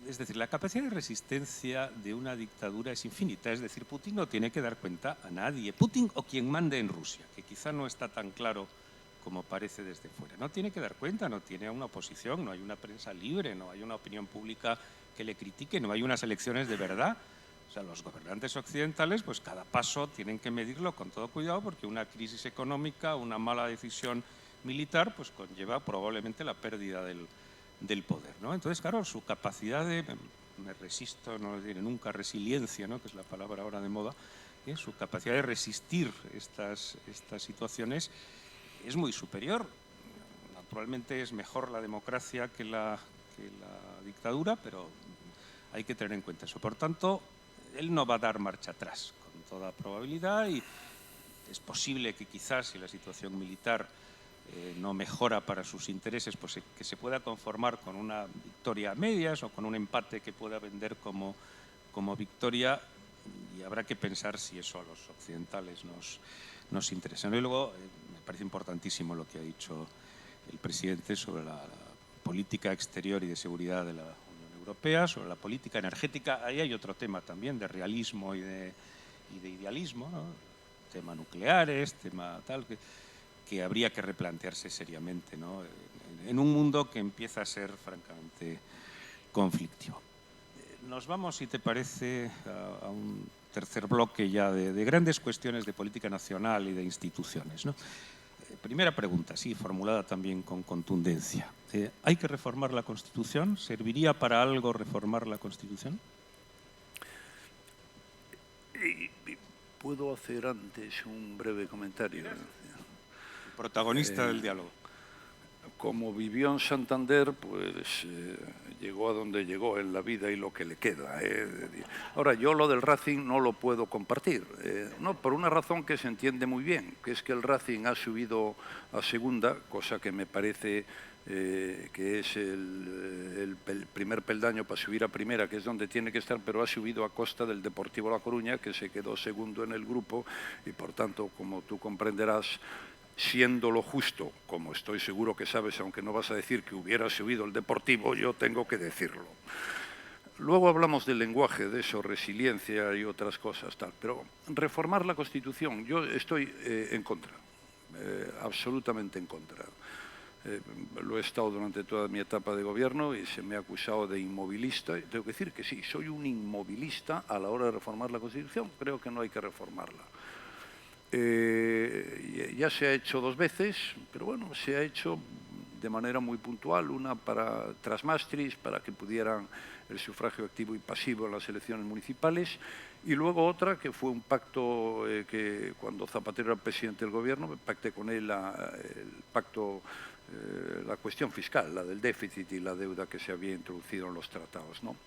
S3: es decir, la capacidad de resistencia de una dictadura es infinita, es decir, Putin no tiene que dar cuenta a nadie, Putin o quien mande en Rusia, que quizá no está tan claro como parece desde fuera. No tiene que dar cuenta, no tiene una oposición, no hay una prensa libre, no hay una opinión pública que le critique, no hay unas elecciones de verdad. O sea, los gobernantes occidentales, pues cada paso tienen que medirlo con todo cuidado porque una crisis económica, una mala decisión militar, pues conlleva probablemente la pérdida del poder, ¿no? Entonces, claro, su capacidad de, me resisto, no diré nunca resiliencia, ¿no? Que es la palabra ahora de moda, su capacidad de resistir estas situaciones es muy superior. Naturalmente es mejor la democracia que la dictadura, pero hay que tener en cuenta eso. Por tanto, él no va a dar marcha atrás, con toda probabilidad, y es posible que quizás si la situación militar no mejora para sus intereses, pues que se pueda conformar con una victoria a medias o con un empate que pueda vender como victoria, y habrá que pensar si eso a los occidentales nos interesa. Y luego me parece importantísimo lo que ha dicho el presidente sobre la política exterior y de seguridad de la Unión Europea, sobre la política energética. Ahí hay otro tema también de realismo y de idealismo, ¿no? Tema nucleares, tema tal, que habría que replantearse seriamente, ¿no? En un mundo que empieza a ser francamente conflictivo. Nos vamos, si te parece, a un tercer bloque ya de grandes cuestiones de política nacional y de instituciones, ¿no? Primera pregunta, sí, formulada también con contundencia. ¿Hay que reformar la Constitución? ¿Serviría para algo reformar la Constitución?
S4: ¿Puedo hacer antes un breve comentario?
S3: Protagonista del diálogo.
S4: Como vivió en Santander, pues llegó a donde llegó en la vida y lo que le queda. Ahora, yo lo del Racing no lo puedo compartir, no, por una razón que se entiende muy bien, que es que el Racing ha subido a segunda, cosa que me parece que es el primer peldaño para subir a primera, que es donde tiene que estar, pero ha subido a costa del Deportivo La Coruña, que se quedó segundo en el grupo y, por tanto, como tú comprenderás, siendo lo justo, como estoy seguro que sabes, aunque no vas a decir que hubiera subido el Deportivo, yo tengo que decirlo. Luego hablamos del lenguaje, de eso, resiliencia y otras cosas, tal. Pero reformar la Constitución, yo estoy en contra, absolutamente en contra. Lo he estado durante toda mi etapa de gobierno y se me ha acusado de inmovilista. Tengo que decir que sí, soy un inmovilista a la hora de reformar la Constitución. Creo que no hay que reformarla. Ya se ha hecho 2 veces, pero bueno, se ha hecho de manera muy puntual, una tras Maastricht, para que pudieran el sufragio activo y pasivo en las elecciones municipales, y luego otra que fue un pacto que cuando Zapatero era presidente del gobierno, pacté con él el pacto, la cuestión fiscal, la del déficit y la deuda que se había introducido en los tratados, ¿no?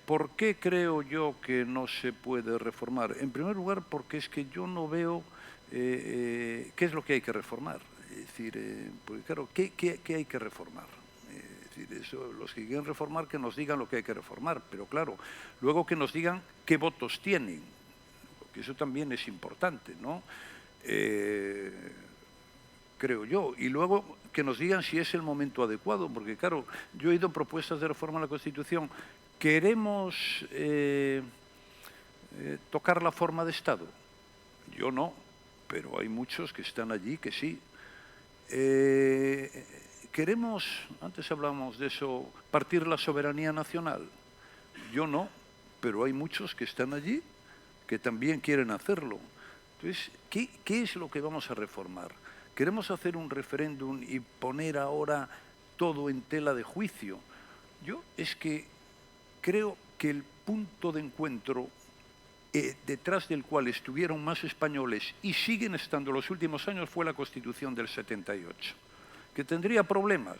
S4: ¿Por qué creo yo que no se puede reformar? En primer lugar, porque es que yo no veo qué es lo que hay que reformar. Es decir, porque claro, ¿qué hay que reformar? Es decir, eso, los que quieren reformar, que nos digan lo que hay que reformar, pero claro, luego que nos digan qué votos tienen, porque eso también es importante, ¿no? Creo yo, y luego que nos digan si es el momento adecuado, porque claro, yo he oído propuestas de reforma a la Constitución. ¿Queremos tocar la forma de Estado? Yo no, pero hay muchos que están allí que sí. ¿Queremos, antes hablamos de eso, partir la soberanía nacional? Yo no, pero hay muchos que están allí que también quieren hacerlo. Entonces, ¿qué es lo que vamos a reformar? ¿Queremos hacer un referéndum y poner ahora todo en tela de juicio? Yo es que creo que el punto de encuentro detrás del cual estuvieron más españoles y siguen estando los últimos años, fue la Constitución del 78. ¿Que tendría problemas?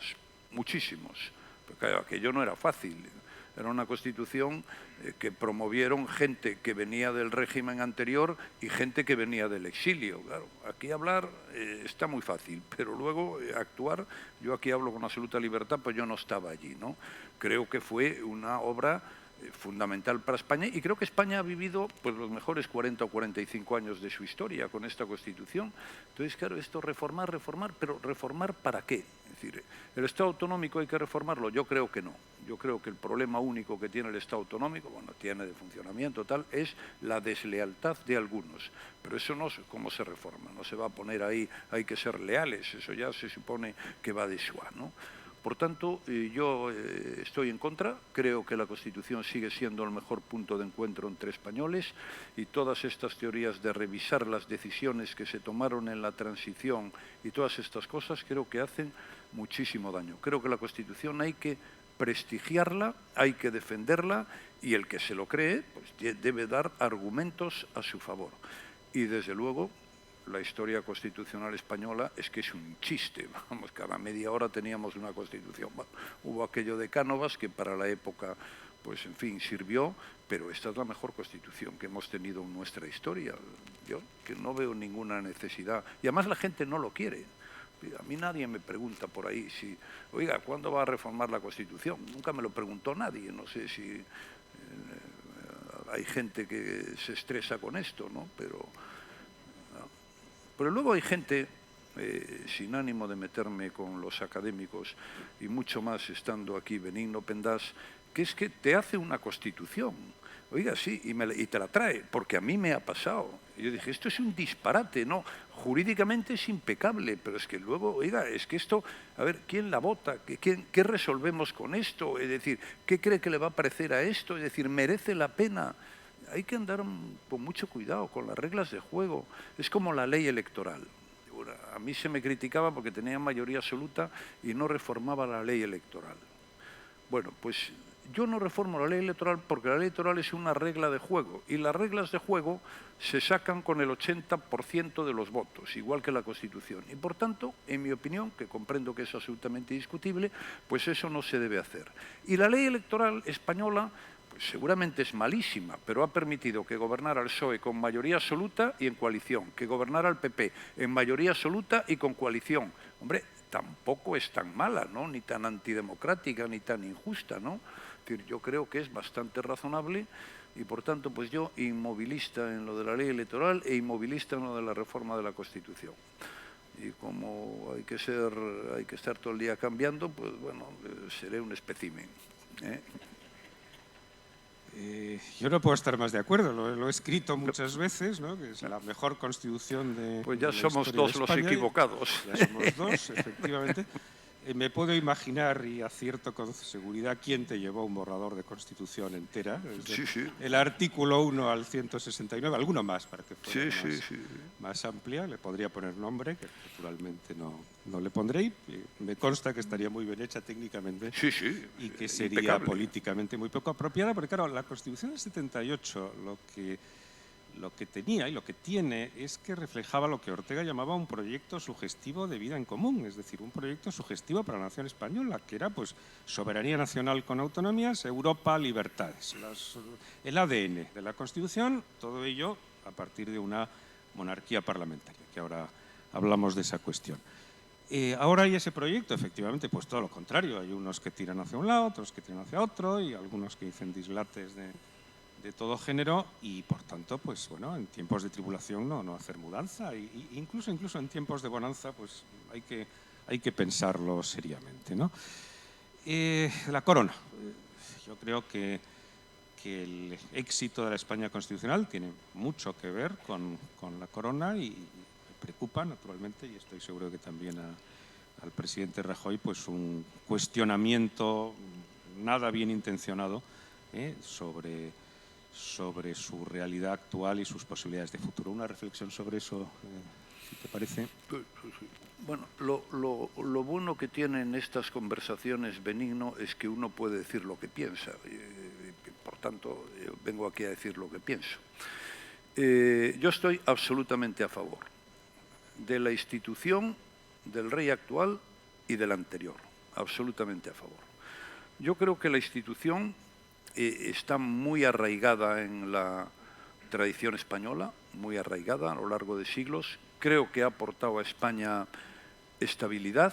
S4: Muchísimos. Pero claro, aquello no era fácil. Era una Constitución que promovieron gente que venía del régimen anterior y gente que venía del exilio. Claro, aquí hablar está muy fácil, pero luego actuar, yo aquí hablo con absoluta libertad, pues yo no estaba allí, ¿no? Creo que fue una obra fundamental para España y creo que España ha vivido pues, los mejores 40 o 45 años de su historia con esta Constitución. Entonces, claro, esto reformar, pero ¿reformar para qué? Es decir, ¿el Estado autonómico hay que reformarlo? Yo creo que no. Yo creo que el problema único que tiene el Estado autonómico, bueno, tiene de funcionamiento tal, es la deslealtad de algunos. Pero eso no es cómo se reforma, no se va a poner ahí, hay que ser leales, eso ya se supone que va de suá, ¿no? Por tanto, yo estoy en contra, creo que la Constitución sigue siendo el mejor punto de encuentro entre españoles y todas estas teorías de revisar las decisiones que se tomaron en la transición y todas estas cosas creo que hacen muchísimo daño. Creo que la Constitución hay que prestigiarla, hay que defenderla y el que se lo cree pues, debe dar argumentos a su favor. Y desde luego, la historia constitucional española es que es un chiste. Vamos, cada media hora teníamos una constitución. Bueno, hubo aquello de Cánovas que para la época, pues en fin, sirvió, pero esta es la mejor constitución que hemos tenido en nuestra historia. Yo que no veo ninguna necesidad. Y además la gente no lo quiere. A mí nadie me pregunta por ahí si, oiga, ¿cuándo va a reformar la Constitución? Nunca me lo preguntó nadie. No sé si hay gente que se estresa con esto, ¿no? Pero luego hay gente, sin ánimo de meterme con los académicos y mucho más estando aquí Benigno Pendás, que es que te hace una Constitución. Oiga, sí, y te la trae, porque a mí me ha pasado. Y yo dije, esto es un disparate, ¿no? Jurídicamente es impecable, pero es que luego, oiga, es que esto, a ver, ¿quién la vota? ¿Qué resolvemos con esto? Es decir, ¿qué cree que le va a parecer a esto? Es decir, ¿merece la pena? Hay que andar con mucho cuidado con las reglas de juego. Es como la ley electoral. A mí se me criticaba porque tenía mayoría absoluta y no reformaba la ley electoral. Bueno, pues yo no reformo la ley electoral porque la ley electoral es una regla de juego y las reglas de juego se sacan con el 80% de los votos, igual que la Constitución. Y por tanto, en mi opinión, que comprendo que es absolutamente discutible, pues eso no se debe hacer. Y la ley electoral española pues seguramente es malísima, pero ha permitido que gobernara el PSOE con mayoría absoluta y en coalición, que gobernara el PP en mayoría absoluta y con coalición. Hombre, tampoco es tan mala, ¿no? Ni tan antidemocrática, ni tan injusta, ¿no? Es decir, yo creo que es bastante razonable y, por tanto, pues yo inmovilista en lo de la ley electoral e inmovilista en lo de la reforma de la Constitución. Y como hay que estar todo el día cambiando, pues bueno, seré un espécimen, ¿eh?
S3: Yo no puedo estar más de acuerdo, lo he escrito muchas veces, ¿no? Que es la mejor constitución de
S4: Pues ya
S3: de la
S4: somos
S3: historia
S4: dos
S3: de
S4: los
S3: España.
S4: equivocados.
S3: Ya somos dos, efectivamente. Me puedo imaginar, y acierto con seguridad, quién te llevó un borrador de Constitución entera.
S4: Sí, sí.
S3: El artículo 1 al 169, alguno más para que fuera
S4: Sí.
S3: más amplia. Le podría poner nombre, que naturalmente no le pondré. Y me consta que estaría muy bien hecha técnicamente
S4: Sí,
S3: y que sería
S4: impecable.
S3: políticamente muy poco apropiada, porque claro, la Constitución del 78 lo que tenía y lo que tiene es que reflejaba lo que Ortega llamaba un proyecto sugestivo de vida en común, es decir, un proyecto sugestivo para la nación española, que era pues soberanía nacional con autonomías, Europa, libertades, el ADN de la Constitución, todo ello a partir de una monarquía parlamentaria, que ahora hablamos de esa cuestión. Ahora hay ese proyecto, efectivamente, pues todo lo contrario, hay unos que tiran hacia un lado, otros que tiran hacia otro y algunos que dicen dislates de todo género y, por tanto, pues bueno, en tiempos de tribulación no hacer mudanza y incluso en tiempos de bonanza, pues hay que pensarlo seriamente, ¿no? La corona. Yo creo que el éxito de la España constitucional tiene mucho que ver con la corona y me preocupa, naturalmente, y estoy seguro que también al presidente Rajoy, pues un cuestionamiento nada bien intencionado sobre su realidad actual y sus posibilidades de futuro. Una reflexión sobre eso, si te parece.
S4: Bueno, lo bueno que tienen estas conversaciones, Benigno, es que uno puede decir lo que piensa. Por tanto vengo aquí a decir lo que pienso. Yo estoy absolutamente a favor de la institución del rey actual y del anterior, absolutamente a favor. Yo creo que la institución está muy arraigada en la tradición española, muy arraigada a lo largo de siglos. Creo que ha aportado a España estabilidad,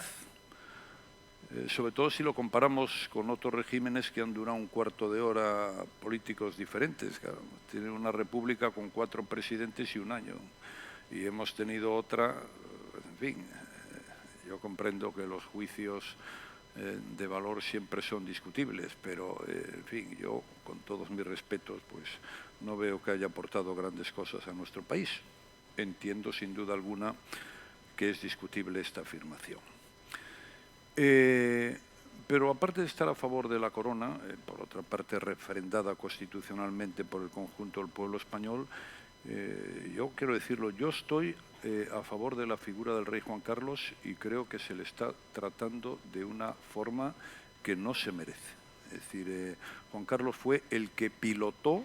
S4: sobre todo si lo comparamos con otros regímenes que han durado un cuarto de hora, políticos diferentes. Claro, tiene una república con 4 presidentes y 1 año, y hemos tenido otra, en fin, yo comprendo que los juicios de valor siempre son discutibles, pero, en fin, yo, con todos mis respetos, pues no veo que haya aportado grandes cosas a nuestro país. Entiendo, sin duda alguna, que es discutible esta afirmación. Pero aparte de estar a favor de la corona, por otra parte refrendada constitucionalmente por el conjunto del pueblo español, yo quiero decirlo, yo estoy a favor de la figura del rey Juan Carlos y creo que se le está tratando de una forma que no se merece. Es decir, Juan Carlos fue el que pilotó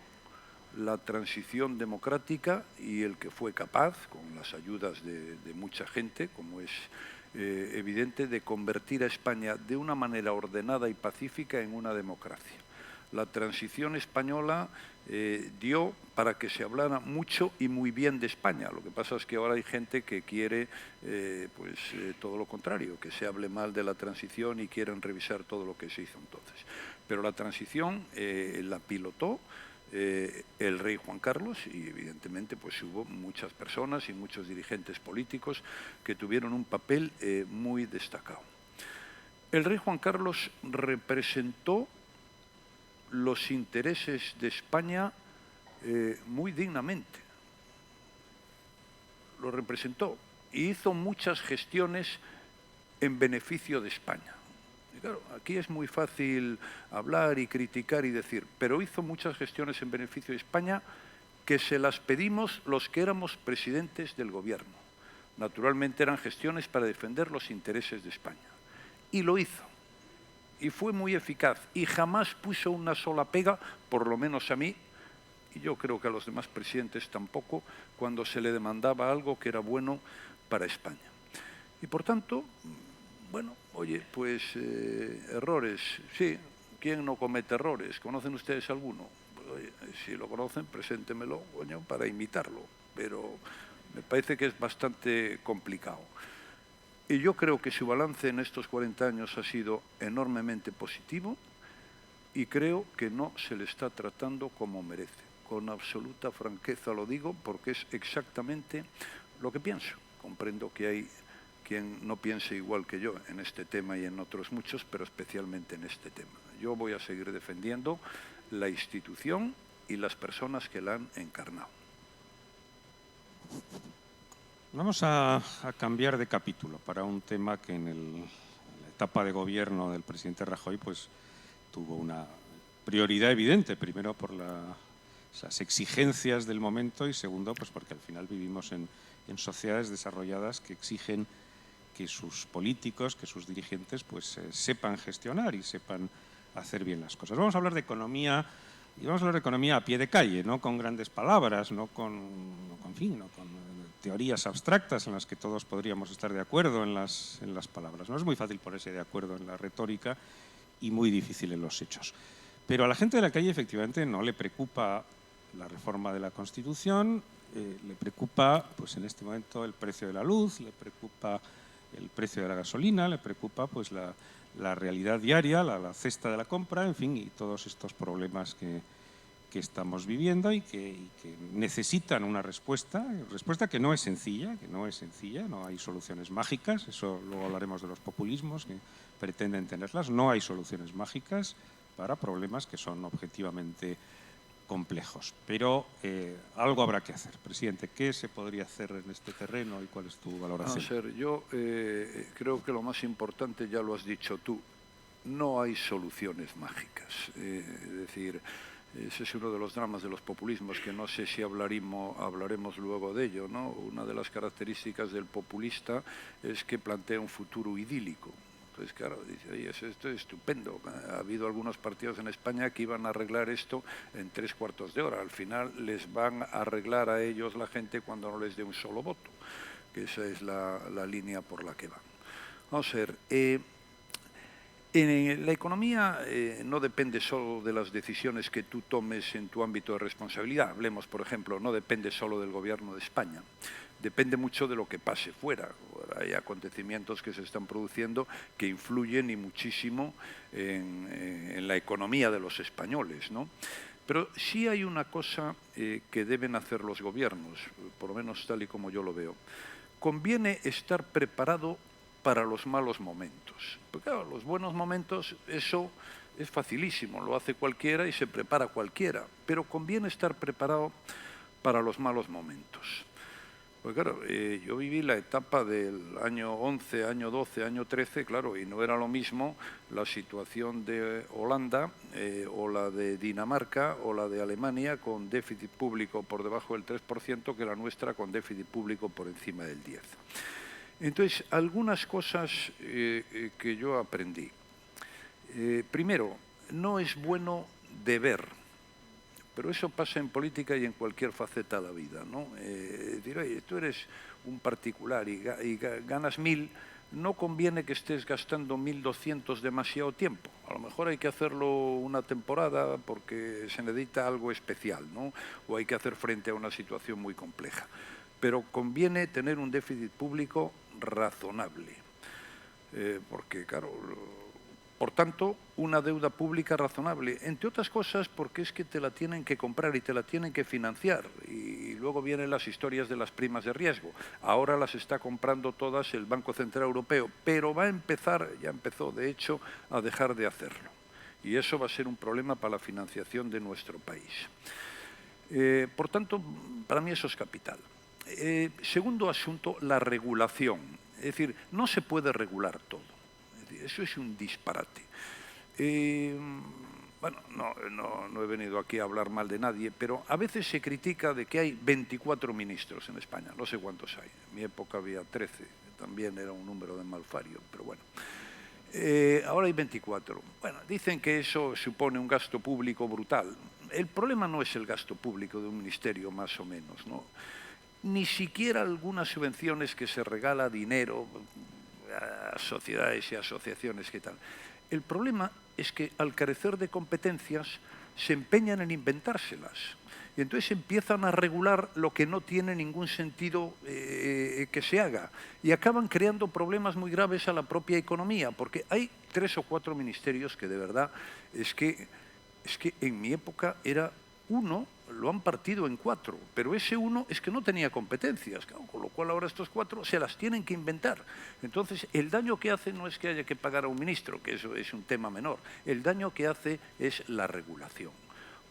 S4: la transición democrática y el que fue capaz, con las ayudas de mucha gente, como es evidente, de convertir a España de una manera ordenada y pacífica en una democracia. La transición española dio para que se hablara mucho y muy bien de España. Lo que pasa es que ahora hay gente que quiere todo lo contrario, que se hable mal de la transición y quieren revisar todo lo que se hizo entonces. Pero la transición la pilotó el rey Juan Carlos y evidentemente pues hubo muchas personas y muchos dirigentes políticos que tuvieron un papel muy destacado. El rey Juan Carlos representó los intereses de España muy dignamente. Lo representó y hizo muchas gestiones en beneficio de España. Y claro, aquí es muy fácil hablar y criticar y decir, pero hizo muchas gestiones en beneficio de España que se las pedimos los que éramos presidentes del gobierno. Naturalmente eran gestiones para defender los intereses de España. Y lo hizo. Y fue muy eficaz. Y jamás puso una sola pega, por lo menos a mí, y yo creo que a los demás presidentes tampoco, cuando se le demandaba algo que era bueno para España. Y por tanto, bueno, oye, pues errores, sí, ¿quién no comete errores? ¿Conocen ustedes alguno? Pues, oye, si lo conocen, preséntemelo, coño, para imitarlo, pero me parece que es bastante complicado. Y yo creo que su balance en estos 40 años ha sido enormemente positivo y creo que no se le está tratando como merece. Con absoluta franqueza lo digo porque es exactamente lo que pienso. Comprendo que hay quien no piense igual que yo en este tema y en otros muchos, pero especialmente en este tema. Yo voy a seguir defendiendo la institución y las personas que la han encarnado.
S3: Vamos a cambiar de capítulo para un tema que en la etapa de gobierno del presidente Rajoy pues, tuvo una prioridad evidente, primero por esas exigencias del momento y segundo pues porque al final vivimos en sociedades desarrolladas que exigen que sus políticos, que sus dirigentes pues sepan gestionar y sepan hacer bien las cosas. Vamos a hablar de economía y vamos a hablar de economía a pie de calle, no con grandes palabras, no con teorías abstractas en las que todos podríamos estar de acuerdo en las palabras. No es muy fácil ponerse de acuerdo en la retórica y muy difícil en los hechos. Pero a la gente de la calle efectivamente no le preocupa la reforma de la Constitución, le preocupa pues en este momento el precio de la luz, le preocupa el precio de la gasolina, le preocupa pues la realidad diaria, la cesta de la compra, en fin, y todos estos problemas que estamos viviendo y que necesitan una respuesta que no es sencilla, no hay soluciones mágicas, eso luego hablaremos de los populismos que pretenden tenerlas, no hay soluciones mágicas para problemas que son objetivamente complejos, pero algo habrá que hacer. Presidente, ¿qué se podría hacer en este terreno y cuál es tu valoración?
S4: Yo creo que lo más importante ya lo has dicho tú, no hay soluciones mágicas, es decir, ese es uno de los dramas de los populismos, que no sé si hablaremos luego de ello, ¿no? Una de las características del populista es que plantea un futuro idílico. Entonces, claro, dice, oye, esto es estupendo. Ha habido algunos partidos en España que iban a arreglar esto en 3/4 de hora. Al final les van a arreglar a ellos la gente cuando no les dé un solo voto, que esa es la línea por la que van. Vamos a ver, la economía no depende solo de las decisiones que tú tomes en tu ámbito de responsabilidad. Hablemos, por ejemplo, no depende solo del Gobierno de España. Depende mucho de lo que pase fuera. Hay acontecimientos que se están produciendo que influyen y muchísimo en la economía de los españoles, ¿no? Pero sí hay una cosa que deben hacer los gobiernos, por lo menos tal y como yo lo veo. Conviene estar preparado para los malos momentos. Porque claro, los buenos momentos, eso es facilísimo, lo hace cualquiera y se prepara cualquiera, pero conviene estar preparado para los malos momentos. Pues claro, yo viví la etapa del año 11, año 12, año 13, claro, y no era lo mismo la situación de Holanda o la de Dinamarca o la de Alemania con déficit público por debajo del 3% que la nuestra con déficit público por encima del 10%. Entonces, algunas cosas que yo aprendí. Primero, no es bueno deber. Pero eso pasa en política y en cualquier faceta de la vida, ¿no? Decir, oye, tú eres un particular y ganas 1.000, no conviene que estés gastando 1.200 demasiado tiempo. A lo mejor hay que hacerlo una temporada porque se necesita algo especial, ¿no? O hay que hacer frente a una situación muy compleja. Pero conviene tener un déficit público razonable. Porque, claro, por tanto, una deuda pública razonable, entre otras cosas porque es que te la tienen que comprar y te la tienen que financiar. Y luego vienen las historias de las primas de riesgo. Ahora las está comprando todas el Banco Central Europeo, pero va a empezar, ya empezó de hecho, a dejar de hacerlo. Y eso va a ser un problema para la financiación de nuestro país. Por tanto, para mí eso es capital. Segundo asunto, la regulación. Es decir, no se puede regular todo. Eso es un disparate. Bueno, no he venido aquí a hablar mal de nadie, pero a veces se critica de que hay 24 ministros en España. No sé cuántos hay. En mi época había 13. También era un número de malfario, pero bueno. Ahora hay 24. Bueno, dicen que eso supone un gasto público brutal. El problema no es el gasto público de un ministerio, más o menos, ¿no? Ni siquiera algunas subvenciones que se regala dinero a sociedades y asociaciones que tal. El problema es que al carecer de competencias se empeñan en inventárselas y entonces empiezan a regular lo que no tiene ningún sentido que se haga y acaban creando problemas muy graves a la propia economía, porque hay 3 o 4 ministerios que de verdad es que en mi época era uno, lo han partido en 4, pero ese uno es que no tenía competencias, claro, con lo cual ahora estos 4 se las tienen que inventar. Entonces, el daño que hace no es que haya que pagar a un ministro, que eso es un tema menor, el daño que hace es la regulación.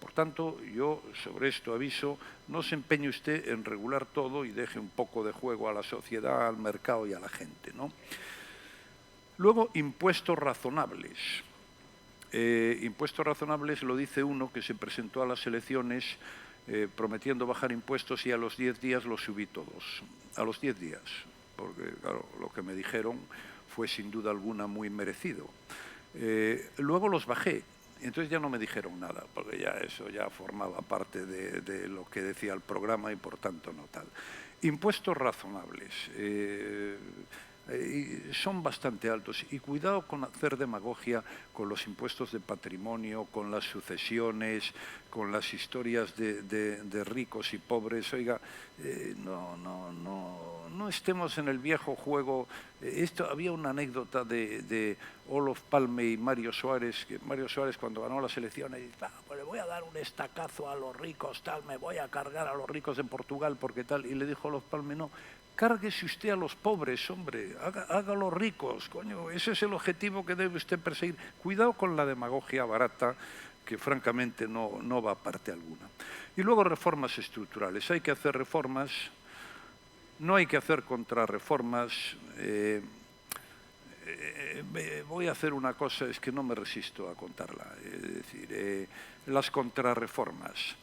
S4: Por tanto, yo sobre esto aviso, no se empeñe usted en regular todo y deje un poco de juego a la sociedad, al mercado y a la gente, ¿no? Luego, impuestos razonables. Impuestos razonables lo dice uno que se presentó a las elecciones prometiendo bajar impuestos y a los 10 días los subí todos. A los 10 días, porque claro, lo que me dijeron fue sin duda alguna muy merecido. Luego los bajé, y entonces ya no me dijeron nada, porque ya eso ya formaba parte de lo que decía el programa y por tanto no tal. Impuestos razonables. Son bastante altos y cuidado con hacer demagogia con los impuestos de patrimonio, con las sucesiones, con las historias de ricos y pobres. Oiga, no estemos en el viejo juego. Había una anécdota de Olof Palme y Mario Soares, que Mario Soares cuando ganó las elecciones dice, pues le voy a dar un estacazo a los ricos, tal, me voy a cargar a los ricos de Portugal porque tal, y le dijo Olof Palme, no, cárguese usted a los pobres, hombre, hágalo ricos, coño, ese es el objetivo que debe usted perseguir. Cuidado con la demagogia barata, que francamente no va a parte alguna. Y luego reformas estructurales. Hay que hacer reformas, no hay que hacer contrarreformas. Voy a hacer una cosa, es que no me resisto a contarla, es decir, las contrarreformas.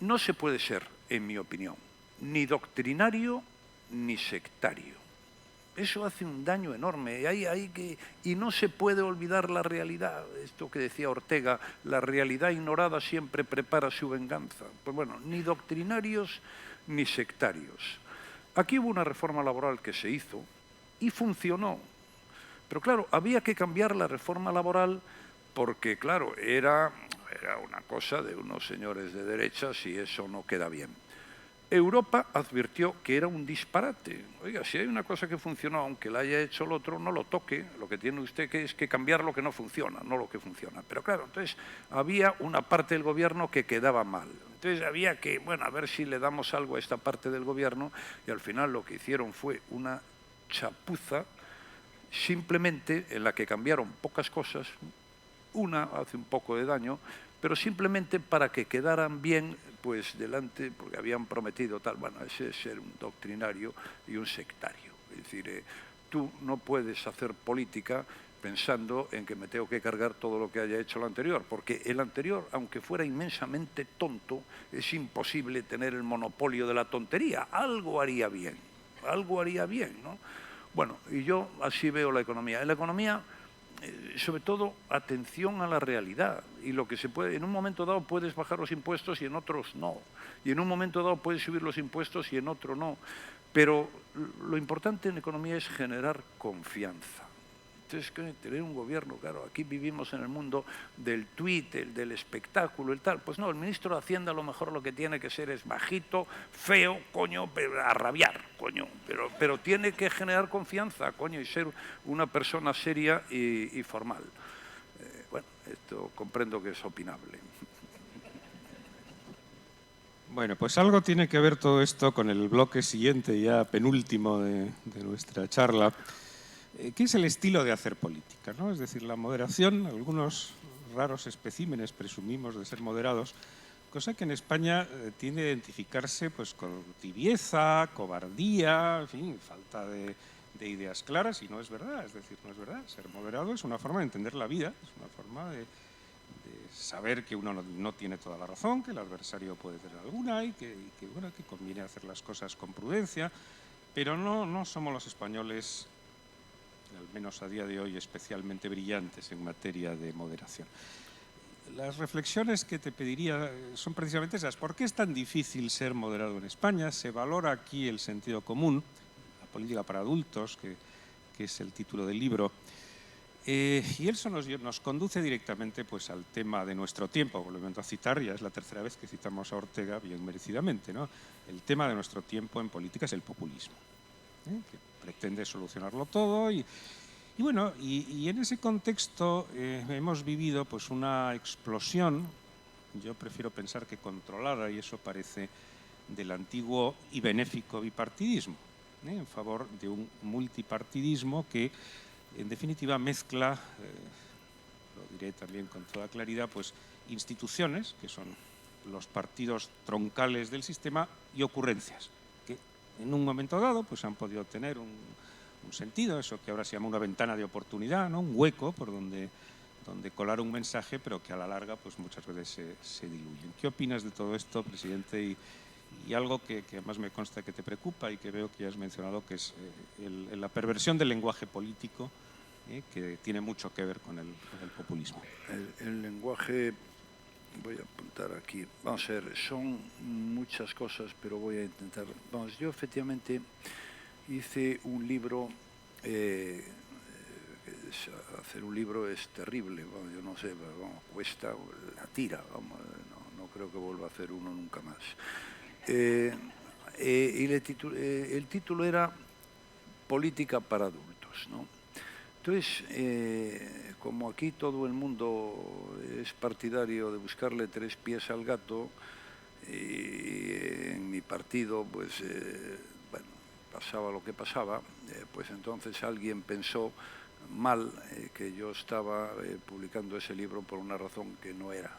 S4: No se puede ser, en mi opinión, ni doctrinario ni sectario. eso hace un daño enorme. Y no se puede olvidar la realidad. Esto que decía Ortega, la realidad ignorada siempre prepara su venganza. Pues bueno, ni doctrinarios ni sectarios. Aquí hubo una reforma laboral que se hizo y funcionó. Pero claro, había que cambiar la reforma laboral porque, claro, era una cosa de unos señores de derechas y eso no queda bien. Europa advirtió que era un disparate. Oiga, si hay una cosa que funcionó, aunque la haya hecho el otro, no lo toque. Lo que tiene usted que es que cambiar lo que no funciona, no lo que funciona. Pero claro, entonces había una parte del gobierno que quedaba mal. Entonces había que, bueno, a ver si le damos algo a esta parte del gobierno, y al final lo que hicieron fue una chapuza simplemente en la que cambiaron pocas cosas. Una hace un poco de daño, pero simplemente para que quedaran bien pues delante, porque habían prometido tal. Bueno, ese es ser un doctrinario y un sectario. Es decir, tú no puedes hacer política pensando en que me tengo que cargar todo lo que haya hecho el anterior, porque el anterior, aunque fuera inmensamente tonto, es imposible tener el monopolio de la tontería. Algo haría bien, ¿no? Bueno, y yo así veo la economía. En la economía, sobre todo, atención a la realidad. Y lo que se puede, en un momento dado puedes bajar los impuestos y en otros no. Y en un momento dado puedes subir los impuestos y en otro no. Pero lo importante en economía es generar confianza. Entonces, tener un gobierno, claro, aquí vivimos en el mundo del tuit, del espectáculo, el tal. Pues no, el ministro de Hacienda a lo mejor lo que tiene que ser es bajito, feo, coño, pero a rabiar, coño. Pero tiene que generar confianza, coño, y ser una persona seria y formal. Bueno, esto comprendo que es opinable.
S3: Bueno, pues algo tiene que ver todo esto con el bloque siguiente, ya penúltimo de nuestra charla, que es el estilo de hacer política, ¿no? Es decir, la moderación. Algunos raros especímenes presumimos de ser moderados, cosa que en España tiende a identificarse pues, con tibieza, cobardía, en fin, falta de ideas claras, y no es verdad. Es decir, no es verdad. Ser moderado es una forma de entender la vida, es una forma de saber que uno no tiene toda la razón, que el adversario puede tener alguna y que conviene hacer las cosas con prudencia, pero no somos los españoles, al menos a día de hoy, especialmente brillantes en materia de moderación. Las reflexiones que te pediría son precisamente esas. ¿Por qué es tan difícil ser moderado en España? Se valora aquí el sentido común, la política para adultos, que es el título del libro. Y eso nos conduce directamente pues, al tema de nuestro tiempo. Volviendo a citar, ya es la tercera vez que citamos a Ortega, bien merecidamente, ¿no? El tema de nuestro tiempo en política es el populismo, que pretende solucionarlo todo. Y en ese contexto hemos vivido pues, una explosión, yo prefiero pensar que controlada, y eso parece, del antiguo y benéfico bipartidismo, en favor de un multipartidismo que en definitiva mezcla, lo diré también con toda claridad, pues instituciones, que son los partidos troncales del sistema, y ocurrencias, que en un momento dado pues han podido tener un sentido, eso que ahora se llama una ventana de oportunidad, ¿no? Un hueco por donde colar un mensaje, pero que a la larga pues muchas veces se diluyen. ¿Qué opinas de todo esto, presidente? Y algo que además me consta que te preocupa y que veo que ya has mencionado, que es la perversión del lenguaje político, que tiene mucho que ver con el populismo.
S4: El lenguaje, voy a apuntar aquí, vamos a ver, son muchas cosas, pero voy a intentar. Vamos, yo efectivamente hice un libro, hacer un libro es terrible, bueno, yo no sé, vamos, cuesta la tira, vamos, no creo que vuelva a hacer uno nunca más. Y el título era Política para adultos, ¿no? Entonces, como aquí todo el mundo es partidario de buscarle tres pies al gato, y en mi partido, pues, bueno, pasaba lo que pasaba, pues entonces alguien pensó mal que yo estaba publicando ese libro por una razón que no era.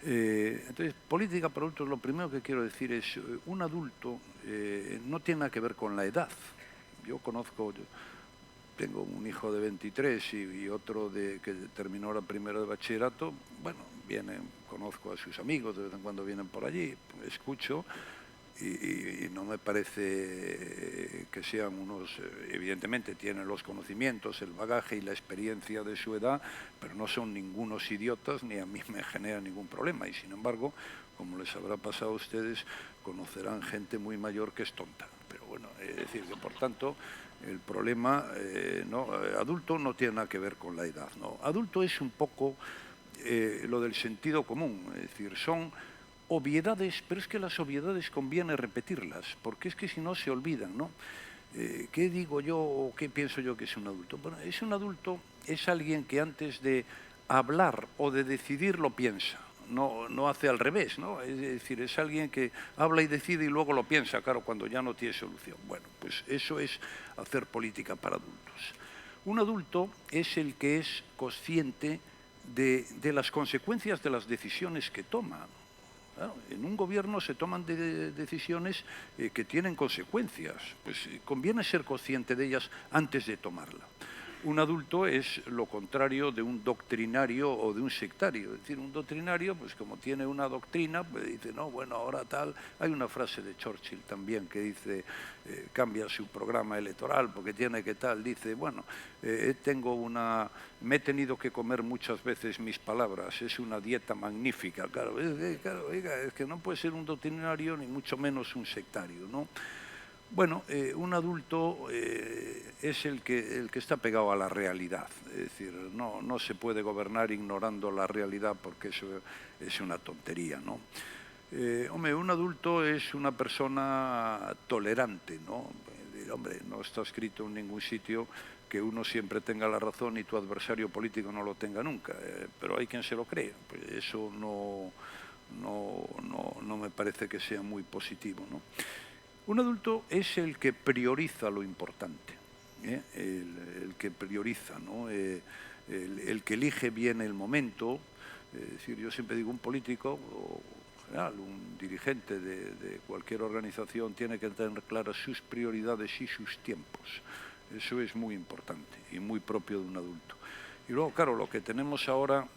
S4: Entonces, política para adultos, lo primero que quiero decir es, un adulto no tiene nada que ver con la edad. Yo tengo un hijo de 23 y otro que terminó la primera de bachillerato. Bueno, conozco a sus amigos, de vez en cuando vienen por allí, escucho, y no me parece que sean unos, evidentemente tienen los conocimientos, el bagaje y la experiencia de su edad, pero no son ningunos idiotas ni a mí me genera ningún problema. Y sin embargo, como les habrá pasado a ustedes, conocerán gente muy mayor que es tonta. Pero bueno, es decir, que por tanto el problema adulto no tiene nada que ver con la edad, ¿no? Adulto es un poco lo del sentido común, es decir, son obviedades, pero es que las obviedades conviene repetirlas, porque es que si no se olvidan, ¿no? ¿Qué digo yo o qué pienso yo que es un adulto? Bueno, es un adulto, es alguien que antes de hablar o de decidir lo piensa, no hace al revés, ¿no? Es decir, es alguien que habla y decide y luego lo piensa, claro, cuando ya no tiene solución. Bueno, pues eso es hacer política para adultos. Un adulto es el que es consciente de las consecuencias de las decisiones que toma. Claro, en un gobierno se toman decisiones que tienen consecuencias, pues conviene ser consciente de ellas antes de tomarla. Un adulto es lo contrario de un doctrinario o de un sectario. Es decir, un doctrinario, pues como tiene una doctrina, pues dice, no, bueno, ahora tal. Hay una frase de Churchill también que dice, cambia su programa electoral porque tiene que tal. Dice, bueno, me he tenido que comer muchas veces mis palabras, es una dieta magnífica. Claro, oiga, es que no puede ser un doctrinario ni mucho menos un sectario, ¿no? Bueno, un adulto es el que está pegado a la realidad, es decir, no se puede gobernar ignorando la realidad porque eso es una tontería, ¿no? Hombre, un adulto es una persona tolerante, ¿no? Hombre, no está escrito en ningún sitio que uno siempre tenga la razón y tu adversario político no lo tenga nunca, pero hay quien se lo cree, pues eso no me parece que sea muy positivo, ¿no? Un adulto es el que prioriza lo importante, el que prioriza, ¿no? El que elige bien el momento. Es decir, yo siempre digo, un político o en general, un dirigente de cualquier organización tiene que tener claras sus prioridades y sus tiempos. Eso es muy importante y muy propio de un adulto. Y luego, claro, lo que tenemos ahora,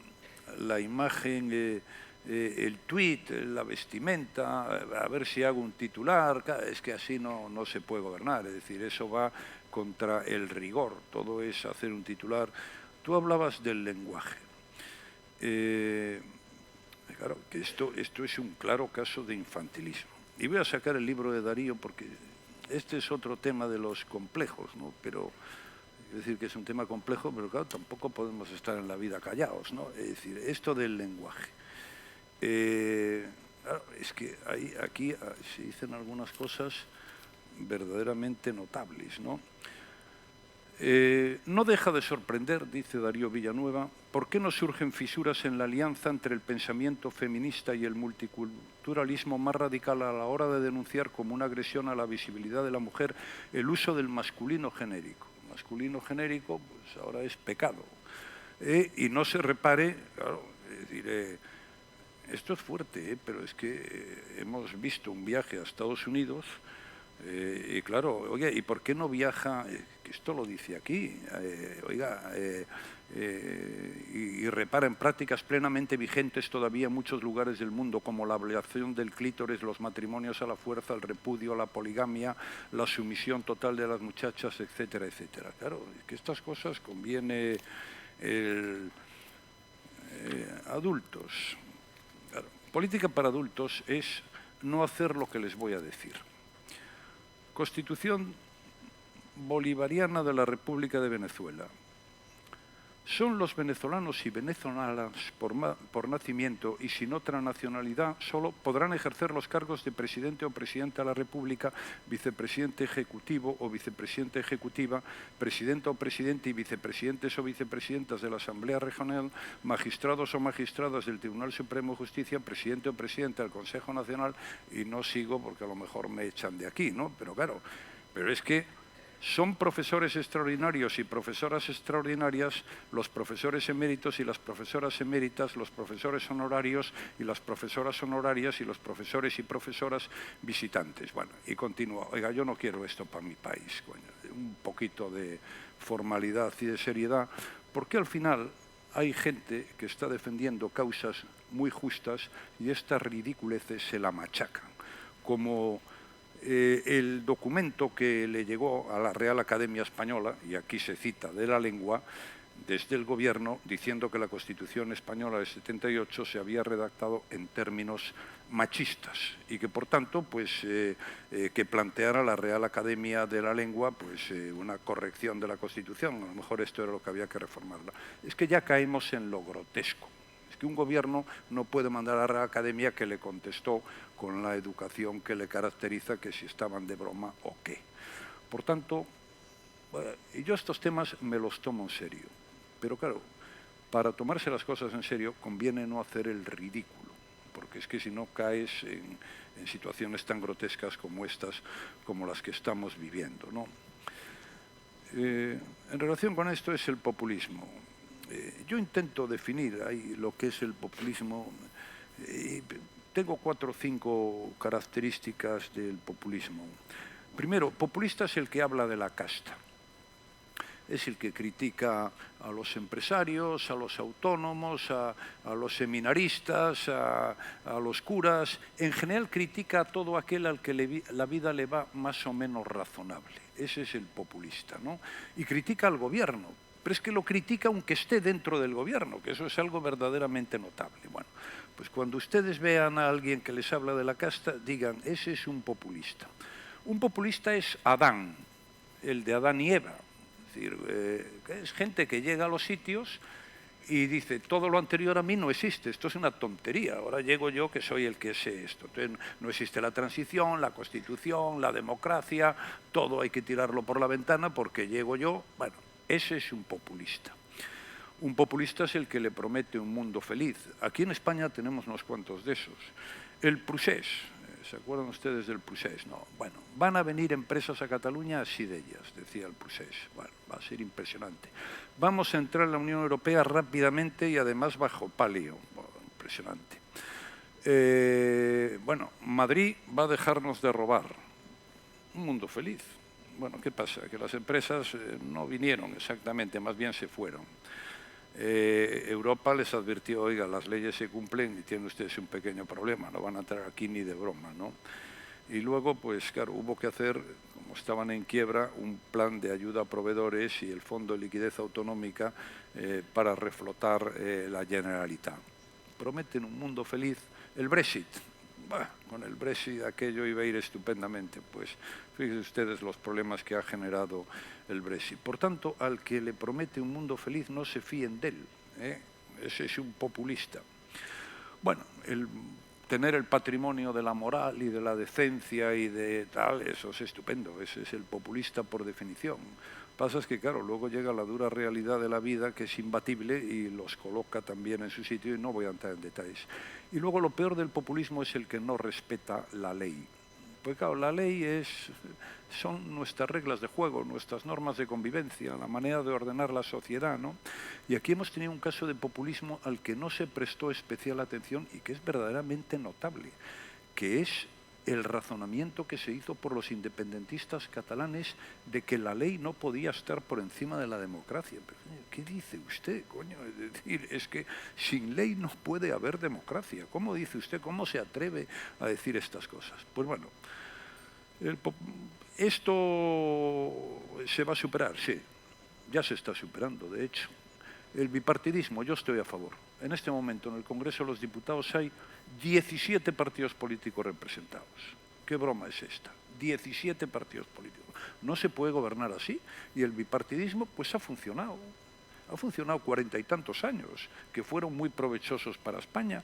S4: la imagen... el tuit, la vestimenta, a ver si hago un titular, es que así no se puede gobernar, es decir, eso va contra el rigor, todo es hacer un titular. Tú hablabas del lenguaje. Claro, que esto es un claro caso de infantilismo. Y voy a sacar el libro de Darío porque este es otro tema de los complejos, ¿no? Pero... es decir, que es un tema complejo, pero claro, tampoco podemos estar en la vida callados, ¿no? Es decir, esto del lenguaje. Claro, es que aquí se dicen algunas cosas verdaderamente notables, ¿no? No deja de sorprender, dice Darío Villanueva, por qué no surgen fisuras en la alianza entre el pensamiento feminista y el multiculturalismo más radical a la hora de denunciar como una agresión a la visibilidad de la mujer el uso del masculino genérico. El masculino genérico, pues ahora es pecado. Y no se repare, claro, es decir... esto es fuerte, pero es que hemos visto un viaje a Estados Unidos y claro, oye, ¿y por qué no viaja? Que esto lo dice aquí, y repara en prácticas plenamente vigentes todavía en muchos lugares del mundo, como la ablación del clítoris, los matrimonios a la fuerza, el repudio, la poligamia, la sumisión total de las muchachas, etcétera, etcétera. Claro, es que estas cosas conviene adultos. Política para adultos es no hacer lo que les voy a decir. Constitución bolivariana de la República de Venezuela. Son los venezolanos y venezolanas por nacimiento y sin otra nacionalidad solo podrán ejercer los cargos de presidente o presidenta de la República, vicepresidente ejecutivo o vicepresidente ejecutiva, presidenta o presidente y vicepresidentes o vicepresidentas de la Asamblea Regional, magistrados o magistradas del Tribunal Supremo de Justicia, presidente o presidenta del Consejo Nacional, y no sigo porque a lo mejor me echan de aquí, ¿no? Pero claro, pero es que son profesores extraordinarios y profesoras extraordinarias los profesores eméritos y las profesoras eméritas, los profesores honorarios y las profesoras honorarias y los profesores y profesoras visitantes. Bueno, y continúa. Oiga, yo no quiero esto para mi país. Bueno, un poquito de formalidad y de seriedad, porque al final hay gente que está defendiendo causas muy justas y estas ridiculeces se la machacan. como el documento que le llegó a la Real Academia Española, y aquí se cita de la lengua, desde el Gobierno, diciendo que la Constitución española del 78 se había redactado en términos machistas y que, por tanto, pues, que planteara la Real Academia de la Lengua pues, una corrección de la Constitución. A lo mejor esto era lo que había que reformarla. Es que ya caemos en lo grotesco. Es que un Gobierno no puede mandar a la Real Academia que le contestó con la educación que le caracteriza, que si estaban de broma o qué. Por tanto, yo estos temas me los tomo en serio. Pero claro, para tomarse las cosas en serio conviene no hacer el ridículo, porque es que si no caes en situaciones tan grotescas como estas, como las que estamos viviendo, ¿no? En relación con esto es el populismo. Yo intento definir ahí lo que es el populismo. Tengo 4 o 5 características del populismo. Primero, populista es el que habla de la casta. Es el que critica a los empresarios, a los autónomos, a los seminaristas, a los curas. En general critica a todo aquel al que la vida le va más o menos razonable. Ese es el populista, ¿no? Y critica al gobierno, pero es que lo critica aunque esté dentro del gobierno, que eso es algo verdaderamente notable. Bueno, pues cuando ustedes vean a alguien que les habla de la casta, digan, ese es un populista. Un populista es Adán, el de Adán y Eva. Es decir, es gente que llega a los sitios y dice, todo lo anterior a mí no existe, esto es una tontería, ahora llego yo que soy el que sé esto. Entonces, no existe la transición, la Constitución, la democracia, todo hay que tirarlo por la ventana porque llego yo. Bueno, ese es un populista. Un populista es el que le promete un mundo feliz. Aquí en España tenemos unos cuantos de esos. El Procés. ¿Se acuerdan ustedes del Procés? No. Bueno, van a venir empresas a Cataluña así de ellas, decía el Procés. Bueno, va a ser impresionante. Vamos a entrar en la Unión Europea rápidamente y además bajo palio. Bueno, impresionante. Bueno, Madrid va a dejarnos de robar. Un mundo feliz. Bueno, ¿qué pasa? Que las empresas no vinieron exactamente, más bien se fueron. Europa les advirtió, oiga, las leyes se cumplen y tienen ustedes un pequeño problema, no van a entrar aquí ni de broma, ¿no? Y luego, pues claro, hubo que hacer, como estaban en quiebra, un plan de ayuda a proveedores y el Fondo de Liquidez Autonómica para reflotar la Generalitat. Prometen un mundo feliz. El Brexit. Bah, con el Brexit aquello iba a ir estupendamente, pues fíjense ustedes los problemas que ha generado el Brexit. Por tanto, al que le promete un mundo feliz no se fíen de él, ¿eh? Ese es un populista. Bueno, tener el patrimonio de la moral y de la decencia y de tal, eso es estupendo, ese es el populista por definición. Pasa es que, claro, luego llega la dura realidad de la vida, que es imbatible y los coloca también en su sitio, y no voy a entrar en detalles. Y luego lo peor del populismo es el que no respeta la ley. Pues claro, la ley son nuestras reglas de juego, nuestras normas de convivencia, la manera de ordenar la sociedad, ¿no? Y aquí hemos tenido un caso de populismo al que no se prestó especial atención y que es verdaderamente notable, que es el razonamiento que se hizo por los independentistas catalanes de que la ley no podía estar por encima de la democracia. Pero, ¿qué dice usted, coño? Es decir, es que sin ley no puede haber democracia. ¿Cómo dice usted? ¿Cómo se atreve a decir estas cosas? Pues bueno, esto se va a superar, sí. Ya se está superando, de hecho. El bipartidismo, yo estoy a favor. En este momento, en el Congreso de los Diputados hay 17 partidos políticos representados. ¿Qué broma es esta? 17 partidos políticos. No se puede gobernar así. Y el bipartidismo, pues ha funcionado. Ha funcionado 40 y tantos años, que fueron muy provechosos para España.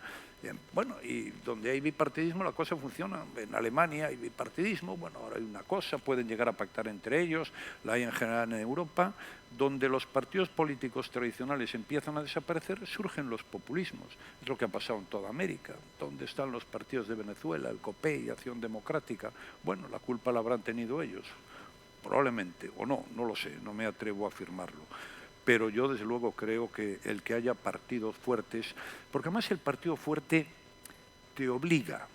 S4: Bueno, y donde hay bipartidismo la cosa funciona. En Alemania hay bipartidismo, bueno, ahora hay una cosa, pueden llegar a pactar entre ellos, la hay en general en Europa. Donde los partidos políticos tradicionales empiezan a desaparecer, surgen los populismos. Es lo que ha pasado en toda América. ¿Dónde están los partidos de Venezuela, el COPEI, Acción Democrática? Bueno, la culpa la habrán tenido ellos, probablemente, o no, no lo sé, no me atrevo a afirmarlo. Pero yo, desde luego, creo que el que haya partidos fuertes, porque además el partido fuerte te obliga,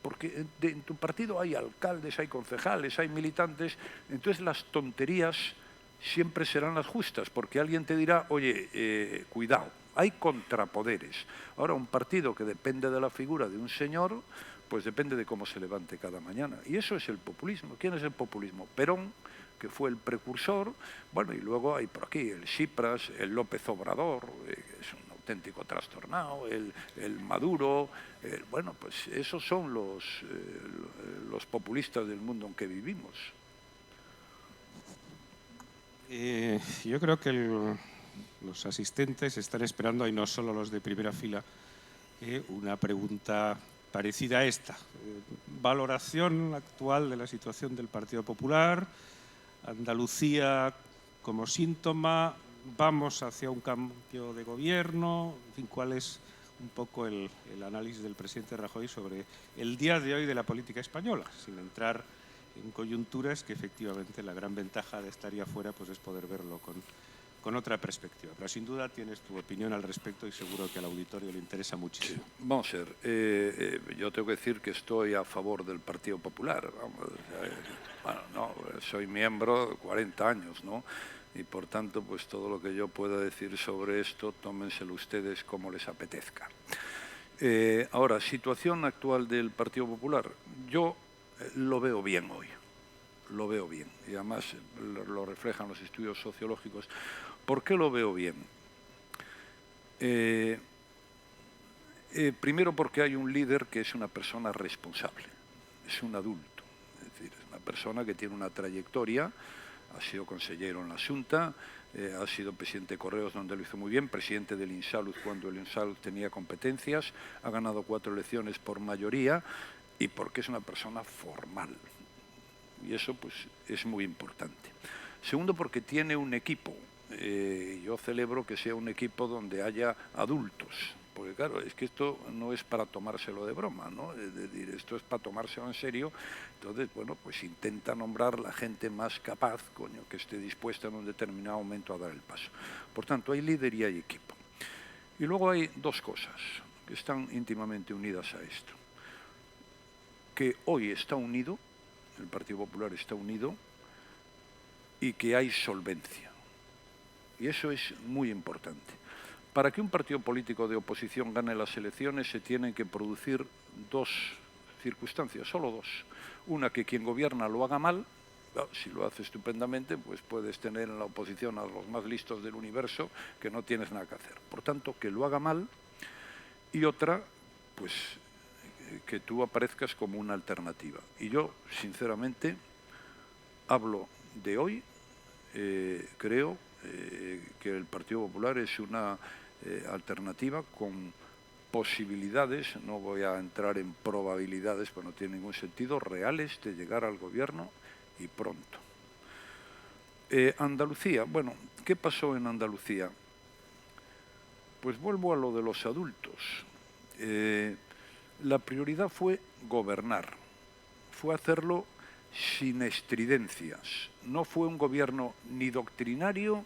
S4: porque en tu partido hay alcaldes, hay concejales, hay militantes, entonces las tonterías siempre serán las justas, porque alguien te dirá, oye, cuidado, hay contrapoderes. Ahora, un partido que depende de la figura de un señor, pues depende de cómo se levante cada mañana. Y eso es el populismo. ¿Quién es el populismo? Perón, que fue el precursor, bueno, y luego hay por aquí el Tsipras, el López Obrador, es un auténtico trastornado, el Maduro, bueno, pues esos son los populistas del mundo en que vivimos.
S3: Yo creo que los asistentes están esperando, y no solo los de primera fila, una pregunta parecida a esta. Valoración actual de la situación del Partido Popular, Andalucía como síntoma, vamos hacia un cambio de gobierno, en fin, ¿cuál es un poco el análisis del presidente Rajoy sobre el día de hoy de la política española, sin entrar en coyunturas, que efectivamente la gran ventaja de estar ya fuera pues es poder verlo con otra perspectiva? Pero sin duda tienes tu opinión al respecto y seguro que al auditorio le interesa muchísimo.
S4: Vamos a ver, yo tengo que decir que estoy a favor del Partido Popular. Vamos, bueno, no, soy miembro 40 años, ¿no? Y por tanto, pues todo lo que yo pueda decir sobre esto, tómenselo ustedes como les apetezca. Ahora, situación actual del Partido Popular. Yo lo veo bien hoy, lo veo bien. Y además lo reflejan los estudios sociológicos. ¿Por qué lo veo bien? Primero porque hay un líder que es una persona responsable, es un adulto, es decir, es una persona que tiene una trayectoria, ha sido consejero en la Xunta, ha sido presidente de Correos donde lo hizo muy bien, presidente del Insalud cuando el Insalud tenía competencias, ha ganado 4 elecciones por mayoría y porque es una persona formal. Y eso pues es muy importante. Segundo, porque tiene un equipo. Yo celebro que sea un equipo donde haya adultos, porque claro, es que esto no es para tomárselo de broma, ¿no? Es decir, esto es para tomárselo en serio. Entonces, bueno, pues intenta nombrar la gente más capaz, coño, que esté dispuesta en un determinado momento a dar el paso. Por tanto, hay líder y hay equipo. Y luego hay dos cosas que están íntimamente unidas a esto. Que hoy está unido, el Partido Popular está unido, y que hay solvencia. Y eso es muy importante. Para que un partido político de oposición gane las elecciones se tienen que producir dos circunstancias, solo dos. Una, que quien gobierna lo haga mal. Si lo hace estupendamente, pues puedes tener en la oposición a los más listos del universo que no tienes nada que hacer. Por tanto, que lo haga mal. Y otra, pues que tú aparezcas como una alternativa. Y yo, sinceramente, hablo de hoy, creo que el Partido Popular es una alternativa con posibilidades, no voy a entrar en probabilidades, pues no tiene ningún sentido, reales de llegar al gobierno y pronto. Andalucía, bueno, ¿qué pasó en Andalucía? Pues vuelvo a lo de los adultos. La prioridad fue gobernar, fue hacerlo sin estridencias. No fue un gobierno ni doctrinario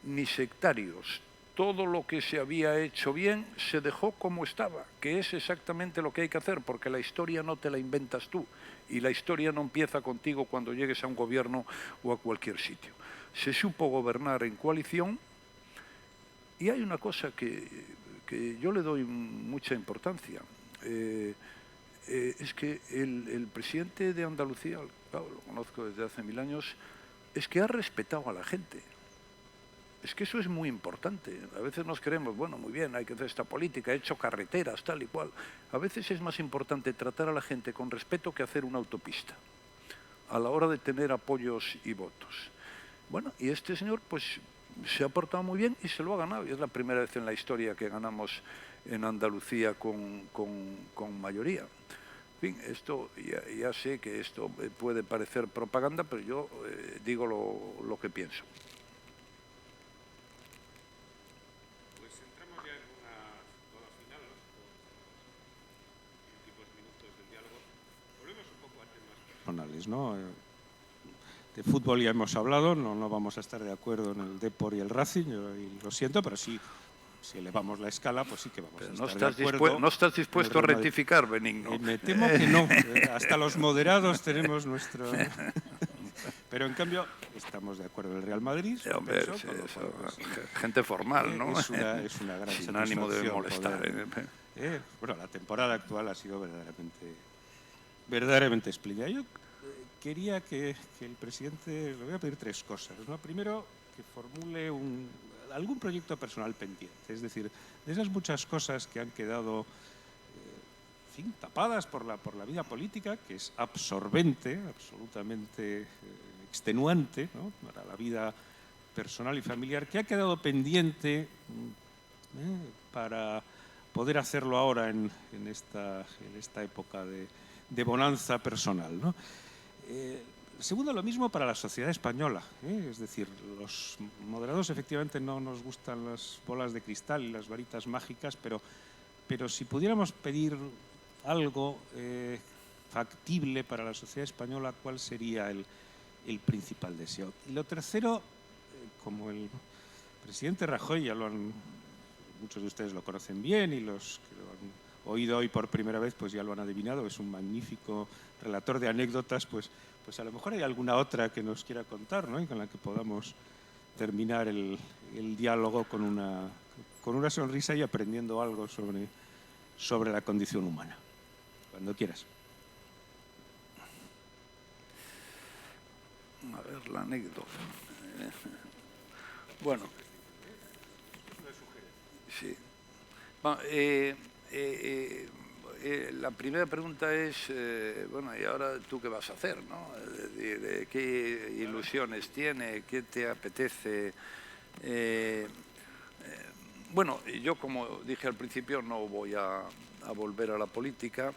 S4: ni sectarios. Todo lo que se había hecho bien se dejó como estaba, que es exactamente lo que hay que hacer, porque la historia no te la inventas tú y la historia no empieza contigo cuando llegues a un gobierno o a cualquier sitio. Se supo gobernar en coalición y hay una cosa que yo le doy mucha importancia. Es que el presidente de Andalucía, claro, lo conozco desde hace 1000 años, es que ha respetado a la gente. Es que eso es muy importante. A veces nos creemos, bueno, muy bien, hay que hacer esta política, he hecho carreteras, tal y cual. A veces es más importante tratar a la gente con respeto que hacer una autopista, a la hora de tener apoyos y votos. Bueno, y este señor, pues, se ha portado muy bien y se lo ha ganado. Y es la primera vez en la historia que ganamos en Andalucía con mayoría. En fin, esto, ya sé que esto puede parecer propaganda, pero yo digo lo que pienso.
S3: Pues entramos ya en una toda final, los últimos minutos del diálogo. Volvemos un poco a temas personales, ¿no? De fútbol ya hemos hablado, no vamos a estar de acuerdo en el Depor y el Racing, y lo siento, pero sí, si elevamos la escala, pues sí que vamos a estar de acuerdo.
S4: ¿No estás dispuesto a rectificar, Benigno?
S3: Me temo que no, hasta los moderados tenemos nuestro... Pero en cambio estamos de acuerdo en el Real Madrid.
S4: Hombre, sí, gente formal, ¿no?
S3: Es una gran
S4: sin ánimo de molestar.
S3: Bueno, la temporada actual ha sido verdaderamente verdaderamente espléndida. Yo quería que el presidente, le voy a pedir tres cosas, ¿no? Primero, que formule algún proyecto personal pendiente, es decir, de esas muchas cosas que han quedado en fin, tapadas por la vida política, que es absorbente, absolutamente extenuante, ¿no?, para la vida personal y familiar, que ha quedado pendiente para poder hacerlo ahora en esta época de bonanza personal, ¿no? Segundo, lo mismo para la sociedad española, es decir, los moderados efectivamente no nos gustan las bolas de cristal y las varitas mágicas, pero si pudiéramos pedir algo factible para la sociedad española, ¿cuál sería el principal deseo? Y lo tercero, como el presidente Rajoy, muchos de ustedes lo conocen bien y los que lo han oído hoy por primera vez pues ya lo han adivinado, es un magnífico relator de anécdotas, pues a lo mejor hay alguna otra que nos quiera contar, ¿no?, y con la que podamos terminar el diálogo con una sonrisa y aprendiendo algo sobre la condición humana. Cuando quieras.
S4: A ver, la anécdota. Bueno. Sí. Bueno, la primera pregunta es, bueno, ¿y ahora tú qué vas a hacer, no? Es decir, ¿qué ilusiones tiene? ¿Qué te apetece? Bueno, yo, como dije al principio, no voy a volver a la política.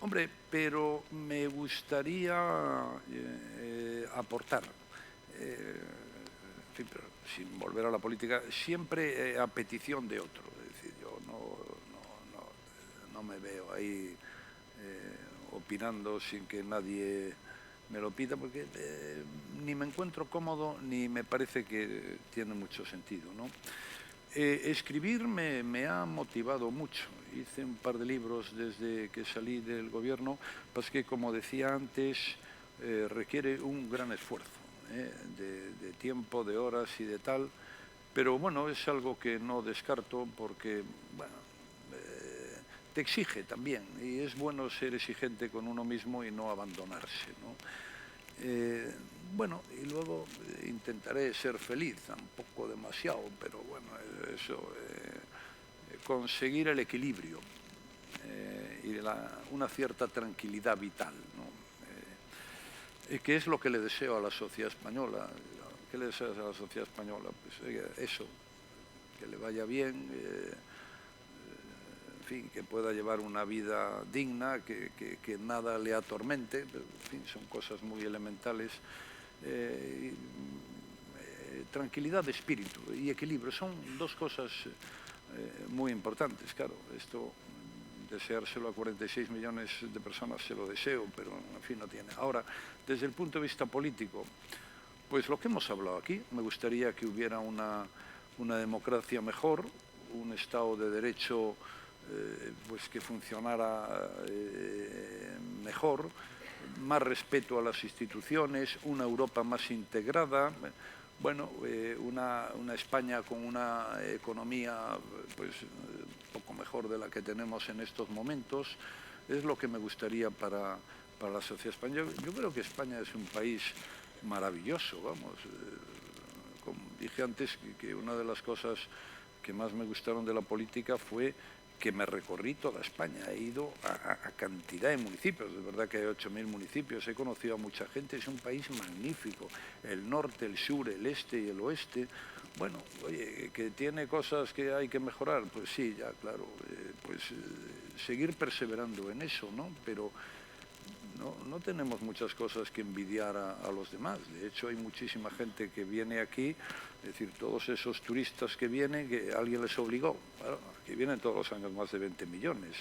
S4: Hombre, pero me gustaría aportar, en fin, pero sin volver a la política, siempre a petición de otro. Es decir, yo no me veo ahí opinando sin que nadie me lo pida, porque ni me encuentro cómodo ni me parece que tiene mucho sentido, ¿no? Escribir me ha motivado mucho. Hice un par de libros desde que salí del gobierno, pues que, como decía antes, requiere un gran esfuerzo de tiempo, de horas y de tal, pero bueno, es algo que no descarto porque, bueno, te exige también, y es bueno ser exigente con uno mismo y no abandonarse, ¿no? Bueno, y luego intentaré ser feliz, tampoco demasiado, pero bueno, eso, conseguir el equilibrio y una cierta tranquilidad vital, ¿no? Que es lo que le deseo a la sociedad española. ¿Qué le deseas a la sociedad española? Pues eso, que le vaya bien, en fin, que pueda llevar una vida digna, que nada le atormente, en fin, son cosas muy elementales. Tranquilidad de espíritu y equilibrio son dos cosas muy importantes. Claro, esto, deseárselo a 46 millones de personas se lo deseo, pero en fin, no tiene. Ahora, desde el punto de vista político, pues lo que hemos hablado aquí, me gustaría que hubiera una democracia mejor, un Estado de Derecho pues que funcionara mejor, más respeto a las instituciones, una Europa más integrada, bueno, una España con una economía pues un poco mejor de la que tenemos en estos momentos. Es lo que me gustaría para la sociedad española. Yo creo que España es un país maravilloso, vamos. Como dije antes, que una de las cosas que más me gustaron de la política fue que me recorrí toda España, he ido a cantidad de municipios, es verdad que hay 8.000 municipios, he conocido a mucha gente, es un país magnífico, el norte, el sur, el este y el oeste. Bueno, oye, que tiene cosas que hay que mejorar, pues sí, ya claro, pues seguir perseverando en eso, ¿no? Pero no tenemos muchas cosas que envidiar a los demás. De hecho, hay muchísima gente que viene aquí, es decir, todos esos turistas que vienen, que alguien les obligó. Claro, aquí vienen todos los años más de 20 millones.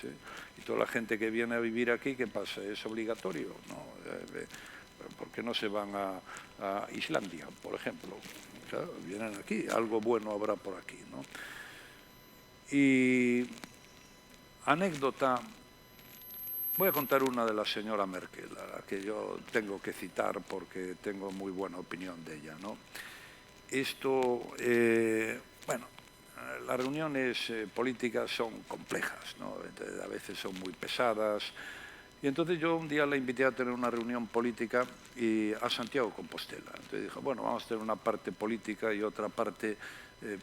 S4: Y toda la gente que viene a vivir aquí, ¿qué pasa? ¿Es obligatorio? No. ¿Por qué no se van a Islandia, por ejemplo? Claro, vienen aquí, algo bueno habrá por aquí, ¿no? Y anécdota. Voy a contar una de la señora Merkel, a la que yo tengo que citar porque tengo muy buena opinión de ella, ¿no? Esto, bueno, las reuniones políticas son complejas, ¿no? A veces son muy pesadas, Y entonces yo un día la invité a tener una reunión política a Santiago de Compostela. Entonces dijo, bueno, vamos a tener una parte política y otra parte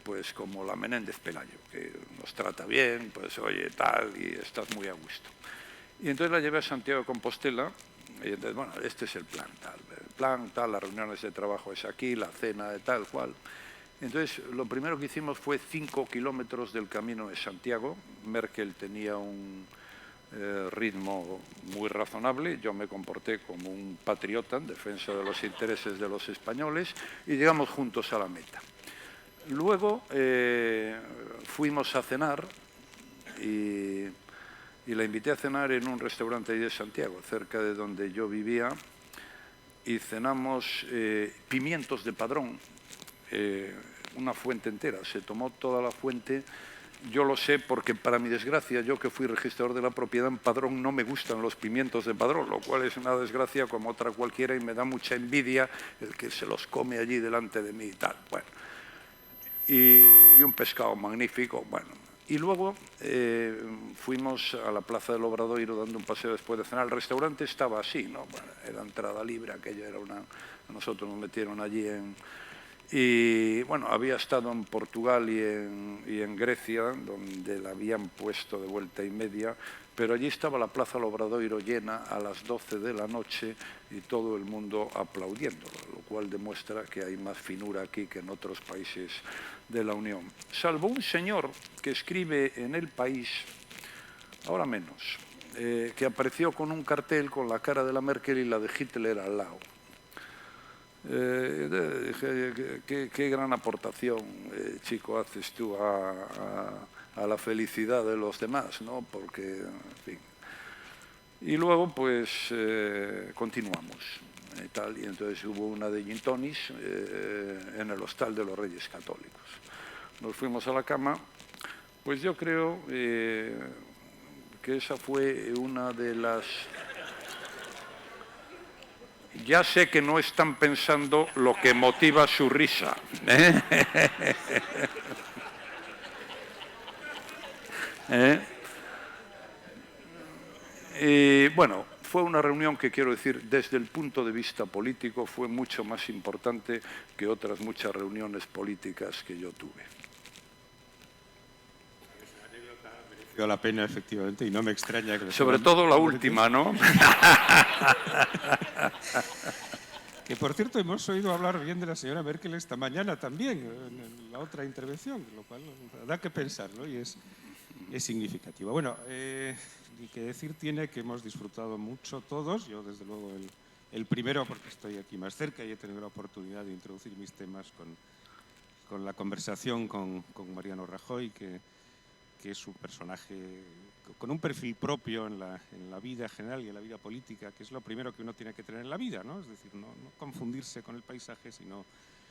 S4: pues como la Menéndez Pelayo, que nos trata bien, pues oye, tal, y estás muy a gusto. Y entonces la llevé a Santiago de Compostela, y entonces, bueno, este es el plan, tal, las reuniones de trabajo es aquí, la cena de tal cual. Entonces, lo primero que hicimos fue 5 kilómetros del Camino de Santiago. Merkel tenía un ritmo muy razonable, yo me comporté como un patriota en defensa de los intereses de los españoles y llegamos juntos a la meta. Luego fuimos a cenar y la invité a cenar en un restaurante ahí de Santiago, cerca de donde yo vivía, y cenamos pimientos de Padrón, una fuente entera, se tomó toda la fuente. Yo lo sé porque, para mi desgracia, yo que fui registrador de la propiedad en Padrón, no me gustan los pimientos de Padrón, lo cual es una desgracia como otra cualquiera y me da mucha envidia el que se los come allí delante de mí y tal. Bueno, y un pescado magnífico, bueno. Y luego fuimos a la Plaza del Obradoiro dando un paseo después de cenar. El restaurante estaba así, ¿no? Bueno, era entrada libre, aquello era una... Nosotros nos metieron allí en... Y bueno, había estado en Portugal y en Grecia, donde la habían puesto de vuelta y media, pero allí estaba la Plaza del Obradoiro llena a las 12 de la noche y todo el mundo aplaudiéndolo, lo cual demuestra que hay más finura aquí que en otros países de la Unión. Salvo un señor que escribe en El País, ahora menos, que apareció con un cartel con la cara de la Merkel y la de Hitler al lado. Dije, qué gran aportación, chico, haces tú a la felicidad de los demás, ¿no? Porque, en fin. Y luego, pues, continuamos. Y entonces hubo una de gin tonics en el Hostal de los Reyes Católicos. Nos fuimos a la cama. Pues yo creo que esa fue una de las... Ya sé que no están pensando lo que motiva su risa. Y bueno, fue una reunión que, quiero decir, desde el punto de vista político, fue mucho más importante que otras muchas reuniones políticas que yo tuve.
S3: Mereció la pena, efectivamente, y no me extraña que...
S4: Sobre todo la última, ¿no?
S3: Que, por cierto, hemos oído hablar bien de la señora Merkel esta mañana también, en la otra intervención, lo cual da que pensar, ¿no? Y es significativo. Bueno, ni que decir tiene que hemos disfrutado mucho todos, yo desde luego el primero porque estoy aquí más cerca y he tenido la oportunidad de introducir mis temas con la conversación con Mariano Rajoy, que es un personaje con un perfil propio en la vida general y en la vida política, que es lo primero que uno tiene que tener en la vida, ¿no? Es decir, no confundirse con el paisaje, sino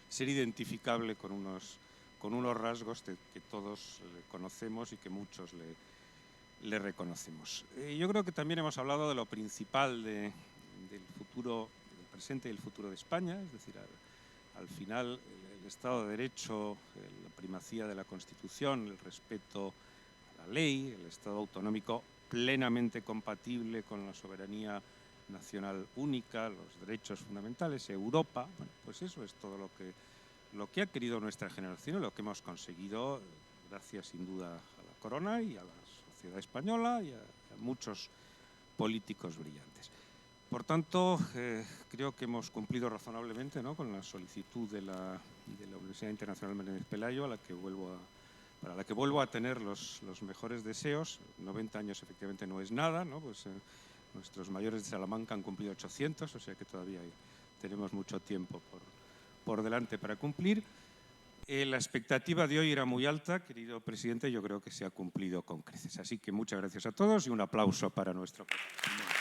S3: ser identificable con unos rasgos que todos conocemos y que muchos le reconocemos. Yo creo que también hemos hablado de lo principal del futuro, del presente y el futuro de España, es decir, al final el Estado de Derecho, la primacía de la Constitución, el respeto a la ley, el Estado autonómico plenamente compatible con la soberanía nacional única, los derechos fundamentales, Europa, bueno, pues eso es todo lo que ha querido nuestra generación y lo que hemos conseguido, gracias sin duda a la corona y a la sociedad española y a muchos políticos brillantes. Por tanto, creo que hemos cumplido razonablemente, ¿no?, con la solicitud de la Universidad Internacional Menéndez Pelayo, para la que vuelvo a tener los mejores deseos. 90 años efectivamente no es nada, ¿no? Pues nuestros mayores de Salamanca han cumplido 800, o sea que todavía tenemos mucho tiempo por delante para cumplir. La expectativa de hoy era muy alta, querido presidente, yo creo que se ha cumplido con creces. Así que muchas gracias a todos y un aplauso para nuestro presidente.